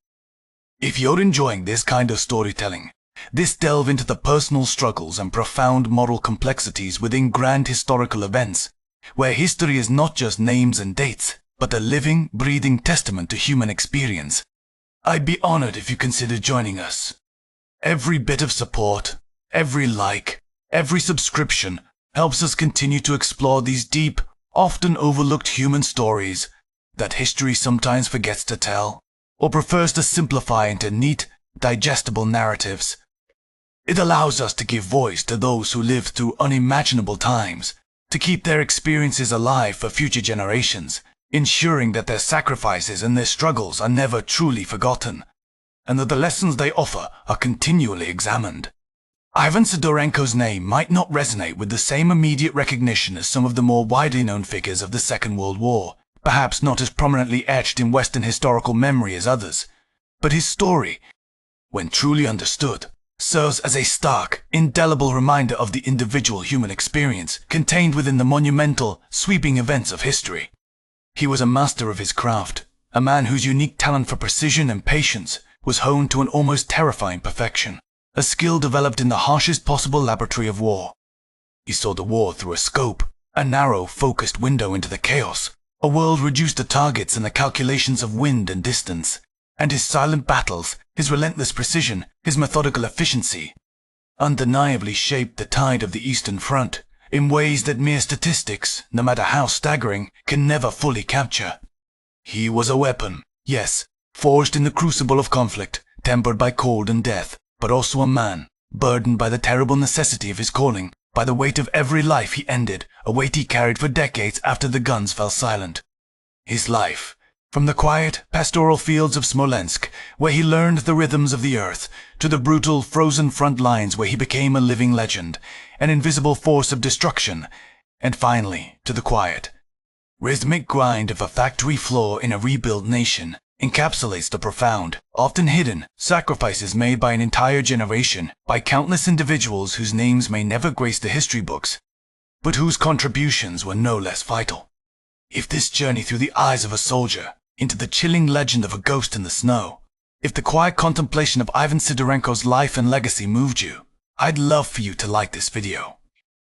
If you're enjoying this kind of storytelling, this delve into the personal struggles and profound moral complexities within grand historical events, where history is not just names and dates, but a living, breathing testament to human experience, I'd be honored if you consider joining us. Every bit of support, every like, every subscription helps us continue to explore these deep, often overlooked human stories that history sometimes forgets to tell, or prefers to simplify into neat, digestible narratives. It allows us to give voice to those who lived through unimaginable times, to keep their experiences alive for future generations, ensuring that their sacrifices and their struggles are never truly forgotten, and that the lessons they offer are continually examined. Ivan Sidorenko's name might not resonate with the same immediate recognition as some of the more widely known figures of the Second World War, perhaps not as prominently etched in Western historical memory as others, but his story, when truly understood, serves as a stark, indelible reminder of the individual human experience contained within the monumental, sweeping events of history. He was a master of his craft, a man whose unique talent for precision and patience was honed to an almost terrifying perfection, a skill developed in the harshest possible laboratory of war. He saw the war through a scope, a narrow, focused window into the chaos, a world reduced to targets and the calculations of wind and distance, and his silent battles, his relentless precision, his methodical efficiency, undeniably shaped the tide of the Eastern Front in ways that mere statistics, no matter how staggering, can never fully capture. He was a weapon, yes, forged in the crucible of conflict, tempered by cold and death, but also a man, burdened by the terrible necessity of his calling, by the weight of every life he ended, a weight he carried for decades after the guns fell silent. His life, from the quiet, pastoral fields of Smolensk, where he learned the rhythms of the earth, to the brutal, frozen front lines where he became a living legend, an invisible force of destruction, and finally, to the quiet, rhythmic grind of a factory floor in a rebuilt nation, encapsulates the profound, often hidden, sacrifices made by an entire generation, by countless individuals whose names may never grace the history books, but whose contributions were no less vital. If this journey through the eyes of a soldier, into the chilling legend of a ghost in the snow, if the quiet contemplation of Ivan Sidorenko's life and legacy moved you, I'd love for you to like this video.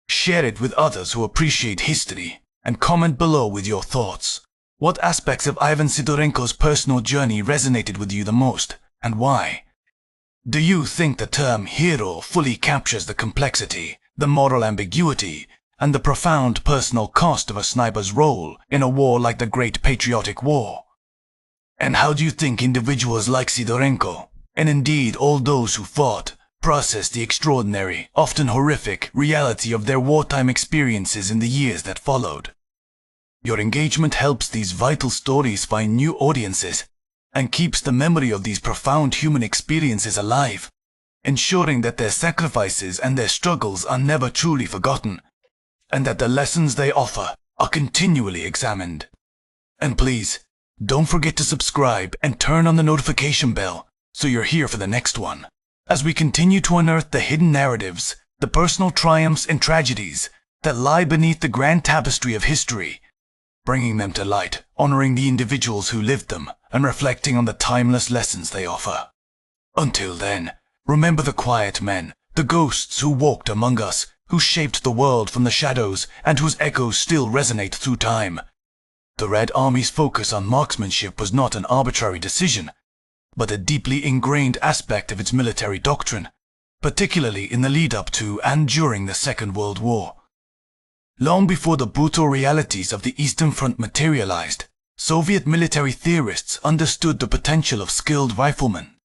Share it with others who appreciate history, and comment below with your thoughts. What aspects of Ivan Sidorenko's personal journey resonated with you the most, and why? Do you think the term hero fully captures the complexity, the moral ambiguity, and the profound personal cost of a sniper's role in a war like the Great Patriotic War? And how do you think individuals like Sidorenko, and indeed all those who fought, processed the extraordinary, often horrific, reality of their wartime experiences in the years that followed? Your engagement helps these vital stories find new audiences and keeps the memory of these profound human experiences alive, ensuring that their sacrifices and their struggles are never truly forgotten, and that the lessons they offer are continually examined. And please, don't forget to subscribe and turn on the notification bell so you're here for the next one, as we continue to unearth the hidden narratives, the personal triumphs and tragedies that lie beneath the grand tapestry of history, bringing them to light, honoring the individuals who lived them, and reflecting on the timeless lessons they offer. Until then, remember the quiet men, the ghosts who walked among us, who shaped the world from the shadows and whose echoes still resonate through time. The Red Army's focus on marksmanship was not an arbitrary decision, but a deeply ingrained aspect of its military doctrine, particularly in the lead-up to and during the Second World War. Long before the brutal realities of the Eastern Front materialized, Soviet military theorists understood the potential of skilled riflemen.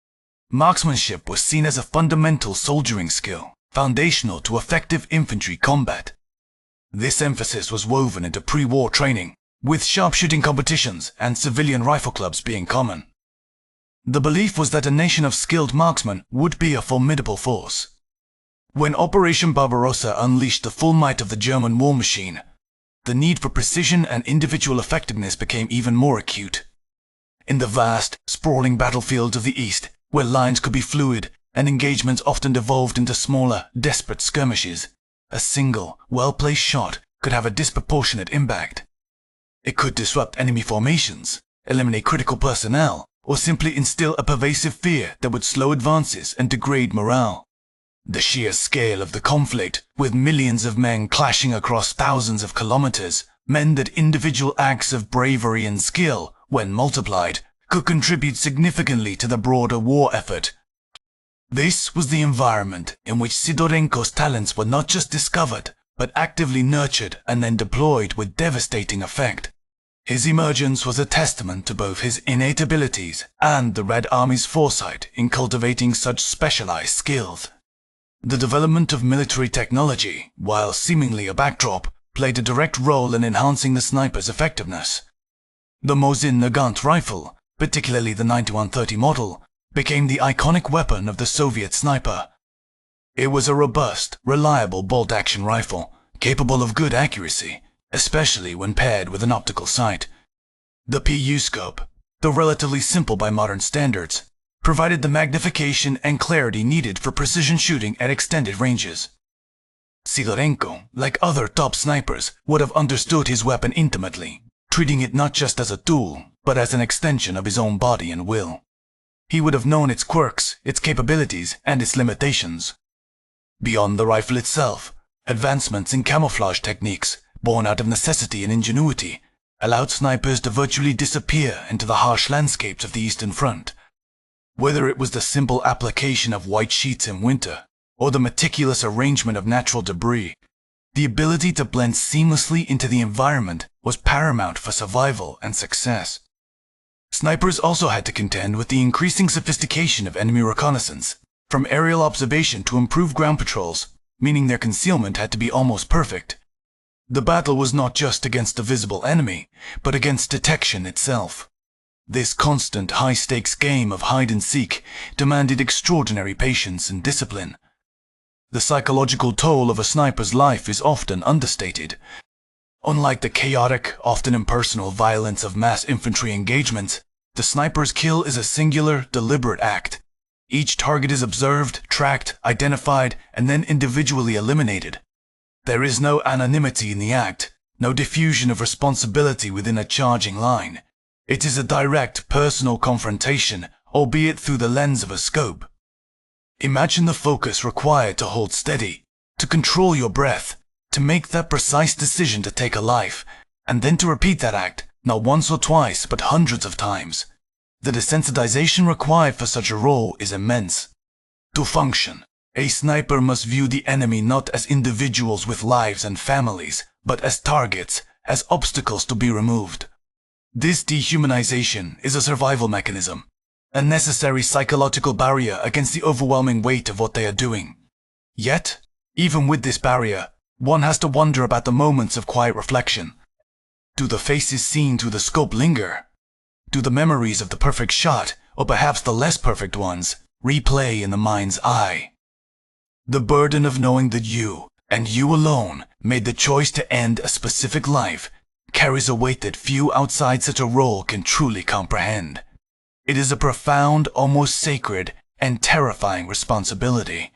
Marksmanship was seen as a fundamental soldiering skill, foundational to effective infantry combat. This emphasis was woven into pre-war training, with sharpshooting competitions and civilian rifle clubs being common. The belief was that a nation of skilled marksmen would be a formidable force. When Operation Barbarossa unleashed the full might of the German war machine, the need for precision and individual effectiveness became even more acute. In the vast, sprawling battlefields of the East, where lines could be fluid and engagements often devolved into smaller, desperate skirmishes, a single, well-placed shot could have a disproportionate impact. It could disrupt enemy formations, eliminate critical personnel, or simply instill a pervasive fear that would slow advances and degrade morale. The sheer scale of the conflict, with millions of men clashing across thousands of kilometers, meant that individual acts of bravery and skill, when multiplied, could contribute significantly to the broader war effort. This was the environment in which Sidorenko's talents were not just discovered, but actively nurtured and then deployed with devastating effect. His emergence was a testament to both his innate abilities and the Red Army's foresight in cultivating such specialized skills. The development of military technology, while seemingly a backdrop, played a direct role in enhancing the sniper's effectiveness. The Mosin Nagant rifle, particularly the 9130 model, became the iconic weapon of the Soviet sniper. It was a robust, reliable bolt-action rifle, capable of good accuracy, especially when paired with an optical sight. The PU scope, though relatively simple by modern standards, provided the magnification and clarity needed for precision shooting at extended ranges. Sidorenko, like other top snipers, would have understood his weapon intimately, treating it not just as a tool, but as an extension of his own body and will. He would have known its quirks, its capabilities, and its limitations. Beyond the rifle itself, advancements in camouflage techniques, born out of necessity and ingenuity, allowed snipers to virtually disappear into the harsh landscapes of the Eastern Front. Whether it was the simple application of white sheets in winter, or the meticulous arrangement of natural debris, the ability to blend seamlessly into the environment was paramount for survival and success. Snipers also had to contend with the increasing sophistication of enemy reconnaissance, from aerial observation to improved ground patrols, meaning their concealment had to be almost perfect. The battle was not just against the visible enemy, but against detection itself. This constant high-stakes game of hide-and-seek demanded extraordinary patience and discipline. The psychological toll of a sniper's life is often understated. Unlike the chaotic, often impersonal violence of mass infantry engagements, the sniper's kill is a singular, deliberate act. Each target is observed, tracked, identified, and then individually eliminated. There is no anonymity in the act, no diffusion of responsibility within a charging line. It is a direct, personal confrontation, albeit through the lens of a scope. Imagine the focus required to hold steady, to control your breath, to make that precise decision to take a life, and then to repeat that act, not once or twice, but hundreds of times. The desensitization required for such a role is immense. To function, a sniper must view the enemy not as individuals with lives and families, but as targets, as obstacles to be removed. This dehumanization is a survival mechanism, a necessary psychological barrier against the overwhelming weight of what they are doing. Yet, even with this barrier, one has to wonder about the moments of quiet reflection. Do the faces seen through the scope linger? Do the memories of the perfect shot, or perhaps the less perfect ones, replay in the mind's eye? The burden of knowing that you, and you alone, made the choice to end a specific life carries a weight that few outside such a role can truly comprehend. It is a profound, almost sacred, and terrifying responsibility.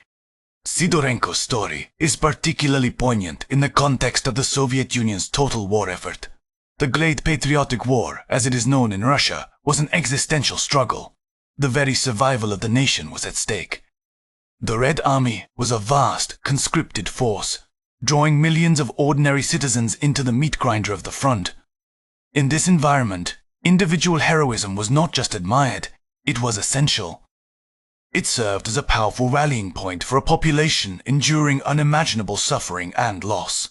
Sidorenko's story is particularly poignant in the context of the Soviet Union's total war effort. The Great Patriotic War, as it is known in Russia, was an existential struggle. The very survival of the nation was at stake. The Red Army was a vast, conscripted force, drawing millions of ordinary citizens into the meat grinder of the front. In this environment, individual heroism was not just admired, it was essential. It served as a powerful rallying point for a population enduring unimaginable suffering and loss.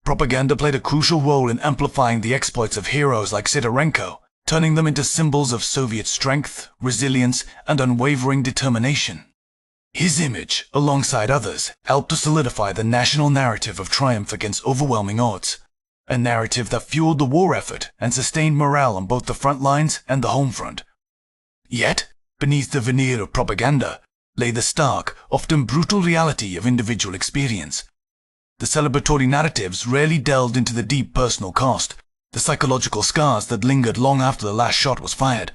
Propaganda played a crucial role in amplifying the exploits of heroes like Sidorenko, turning them into symbols of Soviet strength, resilience, and unwavering determination. His image, alongside others, helped to solidify the national narrative of triumph against overwhelming odds, a narrative that fueled the war effort and sustained morale on both the front lines and the home front. Yet, beneath the veneer of propaganda, lay the stark, often brutal reality of individual experience. The celebratory narratives rarely delved into the deep personal cost, the psychological scars that lingered long after the last shot was fired.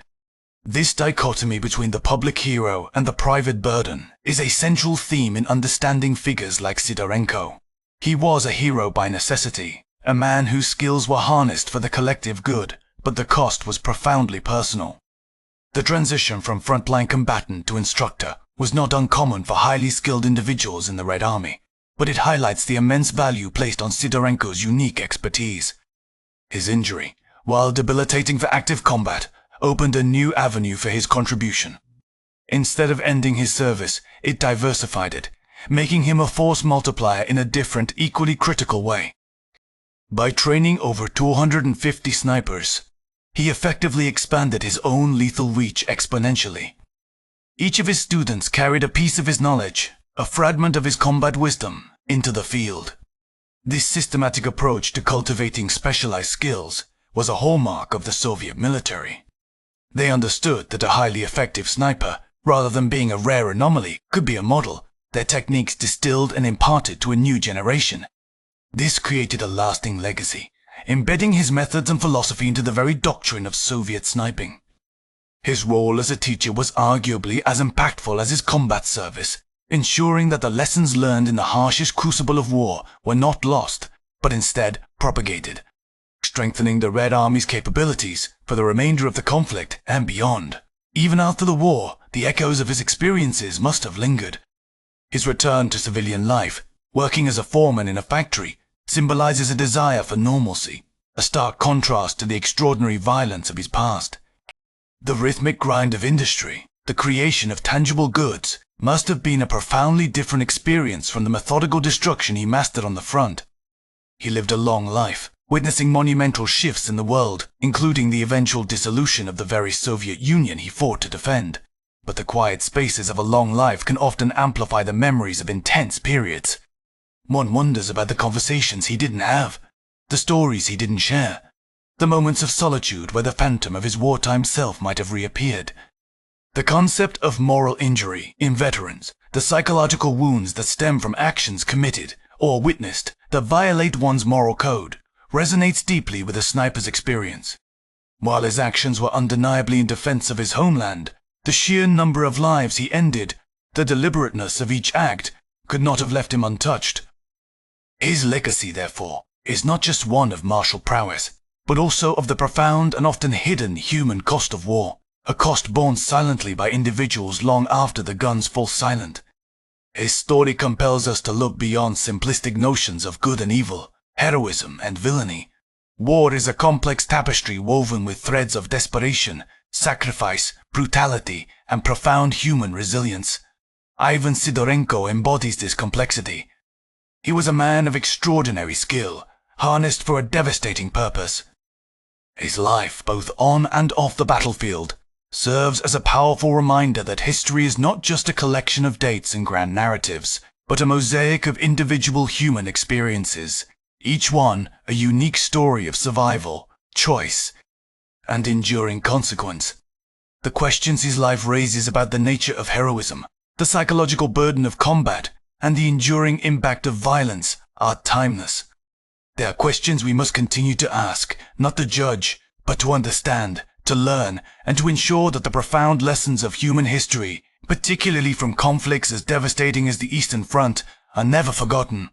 This dichotomy between the public hero and the private burden is a central theme in understanding figures like Sidorenko. He was a hero by necessity, a man whose skills were harnessed for the collective good, but the cost was profoundly personal. The transition from frontline combatant to instructor was not uncommon for highly skilled individuals in the Red Army, but it highlights the immense value placed on Sidorenko's unique expertise. His injury, while debilitating for active combat, opened a new avenue for his contribution. Instead of ending his service, it diversified it, making him a force multiplier in a different, equally critical way. By training over 250 snipers, he effectively expanded his own lethal reach exponentially. Each of his students carried a piece of his knowledge, a fragment of his combat wisdom, into the field. This systematic approach to cultivating specialized skills, was a hallmark of the Soviet military. They understood that a highly effective sniper, rather than being a rare anomaly, could be a model, their techniques distilled and imparted to a new generation. This created a lasting legacy, embedding his methods and philosophy into the very doctrine of Soviet sniping. His role as a teacher was arguably as impactful as his combat service, ensuring that the lessons learned in the harshest crucible of war were not lost, but instead propagated, strengthening the Red Army's capabilities for the remainder of the conflict and beyond. Even after the war, the echoes of his experiences must have lingered. His return to civilian life, working as a foreman in a factory, symbolizes a desire for normalcy, a stark contrast to the extraordinary violence of his past. The rhythmic grind of industry, the creation of tangible goods, must have been a profoundly different experience from the methodical destruction he mastered on the front. He lived a long life, witnessing monumental shifts in the world, including the eventual dissolution of the very Soviet Union he fought to defend. But the quiet spaces of a long life can often amplify the memories of intense periods. One wonders about the conversations he didn't have, the stories he didn't share, the moments of solitude where the phantom of his wartime self might have reappeared. The concept of moral injury in veterans, the psychological wounds that stem from actions committed or witnessed that violate one's moral code, resonates deeply with a sniper's experience. While his actions were undeniably in defense of his homeland, the sheer number of lives he ended, the deliberateness of each act, could not have left him untouched. His legacy, therefore, is not just one of martial prowess, but also of the profound and often hidden human cost of war, a cost borne silently by individuals long after the guns fall silent. His story compels us to look beyond simplistic notions of good and evil, heroism and villainy. War is a complex tapestry woven with threads of desperation, sacrifice, brutality, and profound human resilience. Ivan Sidorenko embodies this complexity. He was a man of extraordinary skill, harnessed for a devastating purpose. His life, both on and off the battlefield, serves as a powerful reminder that history is not just a collection of dates and grand narratives, but a mosaic of individual human experiences, each one a unique story of survival, choice, and enduring consequence. The questions his life raises about the nature of heroism, the psychological burden of combat, and the enduring impact of violence are timeless. They are questions we must continue to ask, not to judge, but to understand, to learn, and to ensure that the profound lessons of human history, particularly from conflicts as devastating as the Eastern Front, are never forgotten.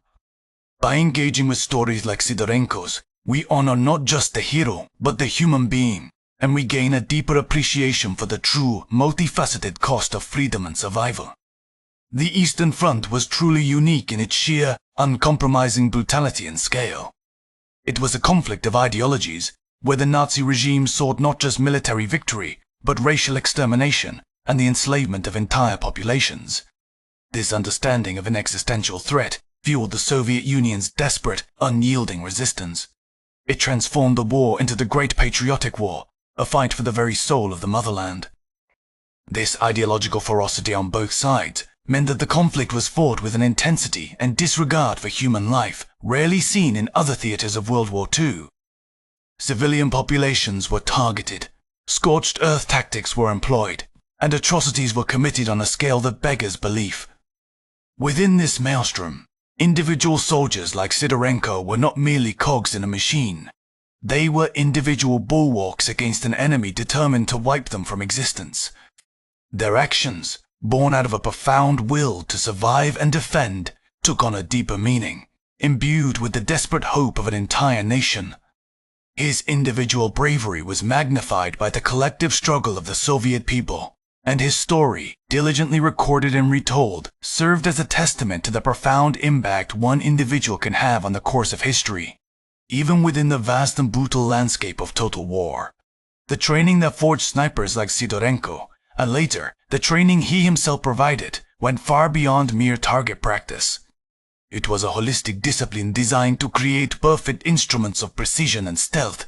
By engaging with stories like Sidorenko's, we honor not just the hero, but the human being, and we gain a deeper appreciation for the true, multifaceted cost of freedom and survival. The Eastern Front was truly unique in its sheer, uncompromising brutality and scale. It was a conflict of ideologies, where the Nazi regime sought not just military victory, but racial extermination and the enslavement of entire populations. This understanding of an existential threat fueled the Soviet Union's desperate, unyielding resistance. It transformed the war into the Great Patriotic War, a fight for the very soul of the motherland. This ideological ferocity on both sides meant that the conflict was fought with an intensity and disregard for human life rarely seen in other theaters of World War II. Civilian populations were targeted, scorched earth tactics were employed, and atrocities were committed on a scale that beggars belief. Within this maelstrom, individual soldiers like Sidorenko were not merely cogs in a machine. They were individual bulwarks against an enemy determined to wipe them from existence. Their actions, born out of a profound will to survive and defend, took on a deeper meaning, imbued with the desperate hope of an entire nation. His individual bravery was magnified by the collective struggle of the Soviet people, and his story, diligently recorded and retold, served as a testament to the profound impact one individual can have on the course of history, even within the vast and brutal landscape of total war. The training that forged snipers like Sidorenko, and later, the training he himself provided, went far beyond mere target practice. It was a holistic discipline designed to create perfect instruments of precision and stealth.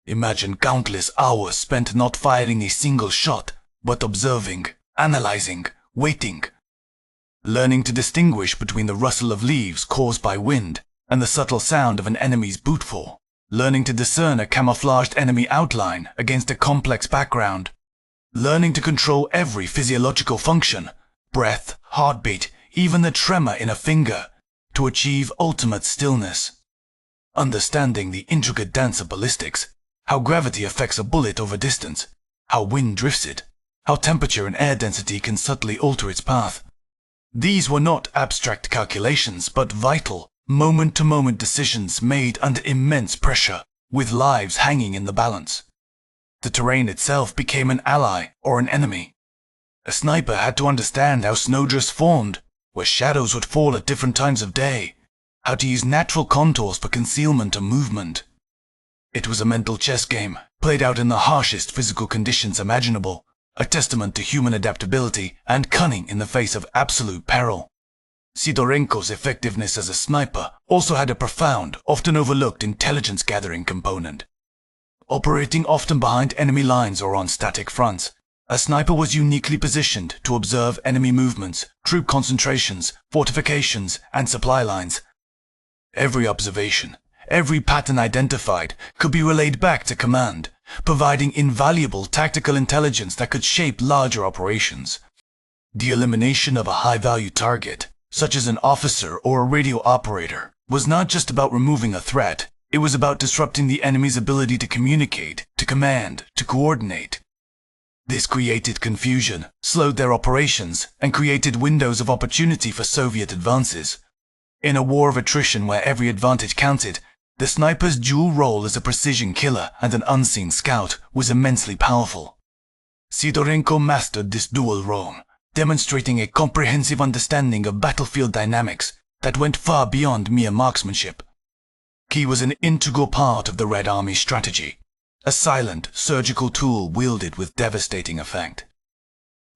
Imagine countless hours spent not firing a single shot, but observing, analyzing, waiting. Learning to distinguish between the rustle of leaves caused by wind and the subtle sound of an enemy's bootfall. learning to discern a camouflaged enemy outline against a complex background, learning to control every physiological function, breath, heartbeat, even the tremor in a finger, to achieve ultimate stillness. Understanding the intricate dance of ballistics, how gravity affects a bullet over distance, how wind drifts it, how temperature and air density can subtly alter its path. These were not abstract calculations, but vital, moment-to-moment decisions made under immense pressure, with lives hanging in the balance. The terrain itself became an ally or an enemy. A sniper had to understand how snowdrifts formed, where shadows would fall at different times of day, how to use natural contours for concealment and movement. It was a mental chess game, played out in the harshest physical conditions imaginable, a testament to human adaptability and cunning in the face of absolute peril. Sidorenko's effectiveness as a sniper also had a profound, often overlooked intelligence-gathering component. Operating often behind enemy lines or on static fronts, a sniper was uniquely positioned to observe enemy movements, troop concentrations, fortifications, and supply lines. Every observation, every pattern identified, could be relayed back to command, providing invaluable tactical intelligence that could shape larger operations. The elimination of a high-value target, such as an officer or a radio operator, was not just about removing a threat, it was about disrupting the enemy's ability to communicate, to command, to coordinate. This created confusion, slowed their operations, and created windows of opportunity for Soviet advances. In a war of attrition where every advantage counted, the sniper's dual role as a precision killer and an unseen scout was immensely powerful. Sidorenko mastered this dual role, demonstrating a comprehensive understanding of battlefield dynamics that went far beyond mere marksmanship. He was an integral part of the Red Army's strategy, a silent, surgical tool wielded with devastating effect.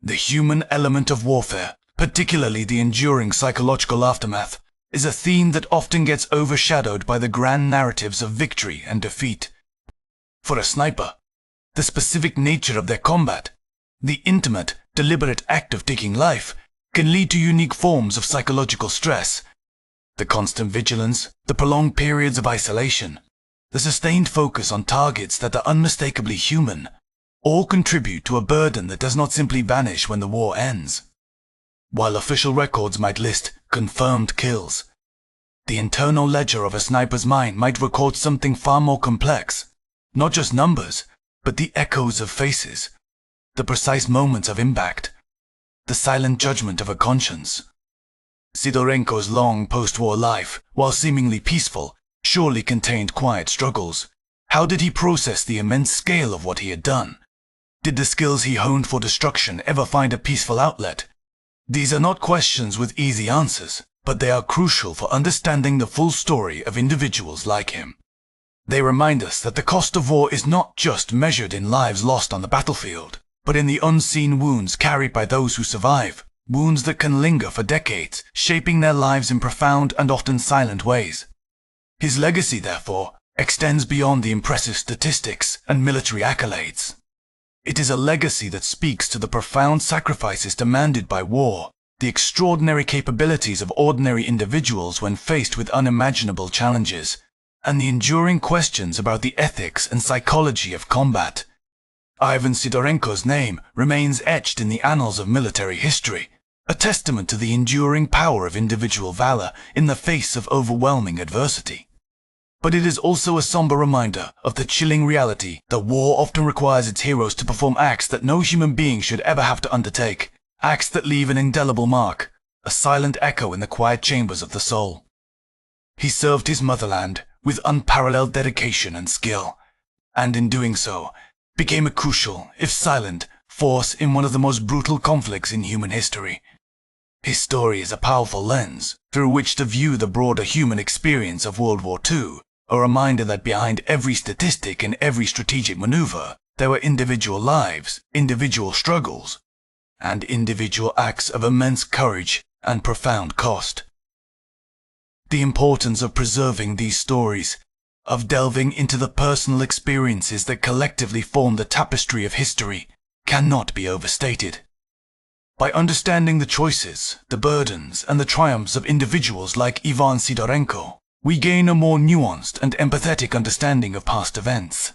The human element of warfare, particularly the enduring psychological aftermath, is a theme that often gets overshadowed by the grand narratives of victory and defeat. For a sniper, the specific nature of their combat, the intimate, deliberate act of taking life, can lead to unique forms of psychological stress. The constant vigilance, the prolonged periods of isolation, the sustained focus on targets that are unmistakably human, all contribute to a burden that does not simply vanish when the war ends. While official records might list confirmed kills, the internal ledger of a sniper's mind might record something far more complex, not just numbers, but the echoes of faces, the precise moments of impact, the silent judgment of a conscience. Sidorenko's long post-war life, while seemingly peaceful, surely contained quiet struggles. How did he process the immense scale of what he had done? Did the skills he honed for destruction ever find a peaceful outlet? These are not questions with easy answers, but they are crucial for understanding the full story of individuals like him. They remind us that the cost of war is not just measured in lives lost on the battlefield, but in the unseen wounds carried by those who survive, wounds that can linger for decades, shaping their lives in profound and often silent ways. His legacy, therefore, extends beyond the impressive statistics and military accolades. It is a legacy that speaks to the profound sacrifices demanded by war, the extraordinary capabilities of ordinary individuals when faced with unimaginable challenges, and the enduring questions about the ethics and psychology of combat. Ivan Sidorenko's name remains etched in the annals of military history, a testament to the enduring power of individual valor in the face of overwhelming adversity. But it is also a somber reminder of the chilling reality that war often requires its heroes to perform acts that no human being should ever have to undertake, acts that leave an indelible mark, a silent echo in the quiet chambers of the soul. He served his motherland with unparalleled dedication and skill, and in doing so, became a crucial, if silent, force in one of the most brutal conflicts in human history. His story is a powerful lens through which to view the broader human experience of World War II, a reminder that behind every statistic and every strategic maneuver, there were individual lives, individual struggles, and individual acts of immense courage and profound cost. The importance of preserving these stories, of delving into the personal experiences that collectively form the tapestry of history, cannot be overstated. By understanding the choices, the burdens, and the triumphs of individuals like Ivan Sidorenko, we gain a more nuanced and empathetic understanding of past events.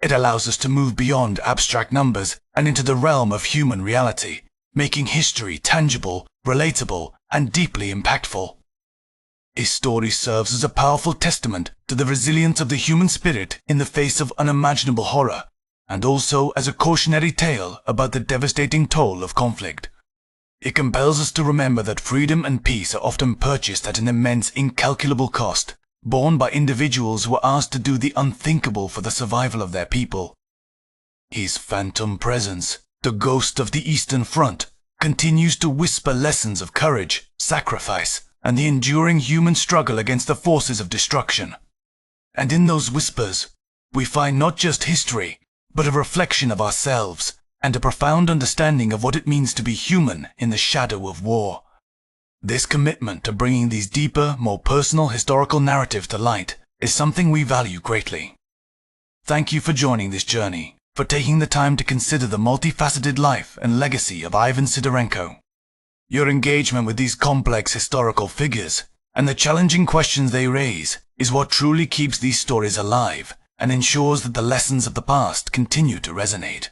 It allows us to move beyond abstract numbers and into the realm of human reality, making history tangible, relatable, and deeply impactful. His story serves as a powerful testament to the resilience of the human spirit in the face of unimaginable horror, and also as a cautionary tale about the devastating toll of conflict. It compels us to remember that freedom and peace are often purchased at an immense, incalculable cost, borne by individuals who are asked to do the unthinkable for the survival of their people. His phantom presence, the ghost of the Eastern Front, continues to whisper lessons of courage, sacrifice, and the enduring human struggle against the forces of destruction. And in those whispers, we find not just history, but a reflection of ourselves, and a profound understanding of what it means to be human in the shadow of war. This commitment to bringing these deeper, more personal historical narratives to light is something we value greatly. Thank you for joining this journey, for taking the time to consider the multifaceted life and legacy of Ivan Sidorenko. Your engagement with these complex historical figures and the challenging questions they raise is what truly keeps these stories alive and ensures that the lessons of the past continue to resonate.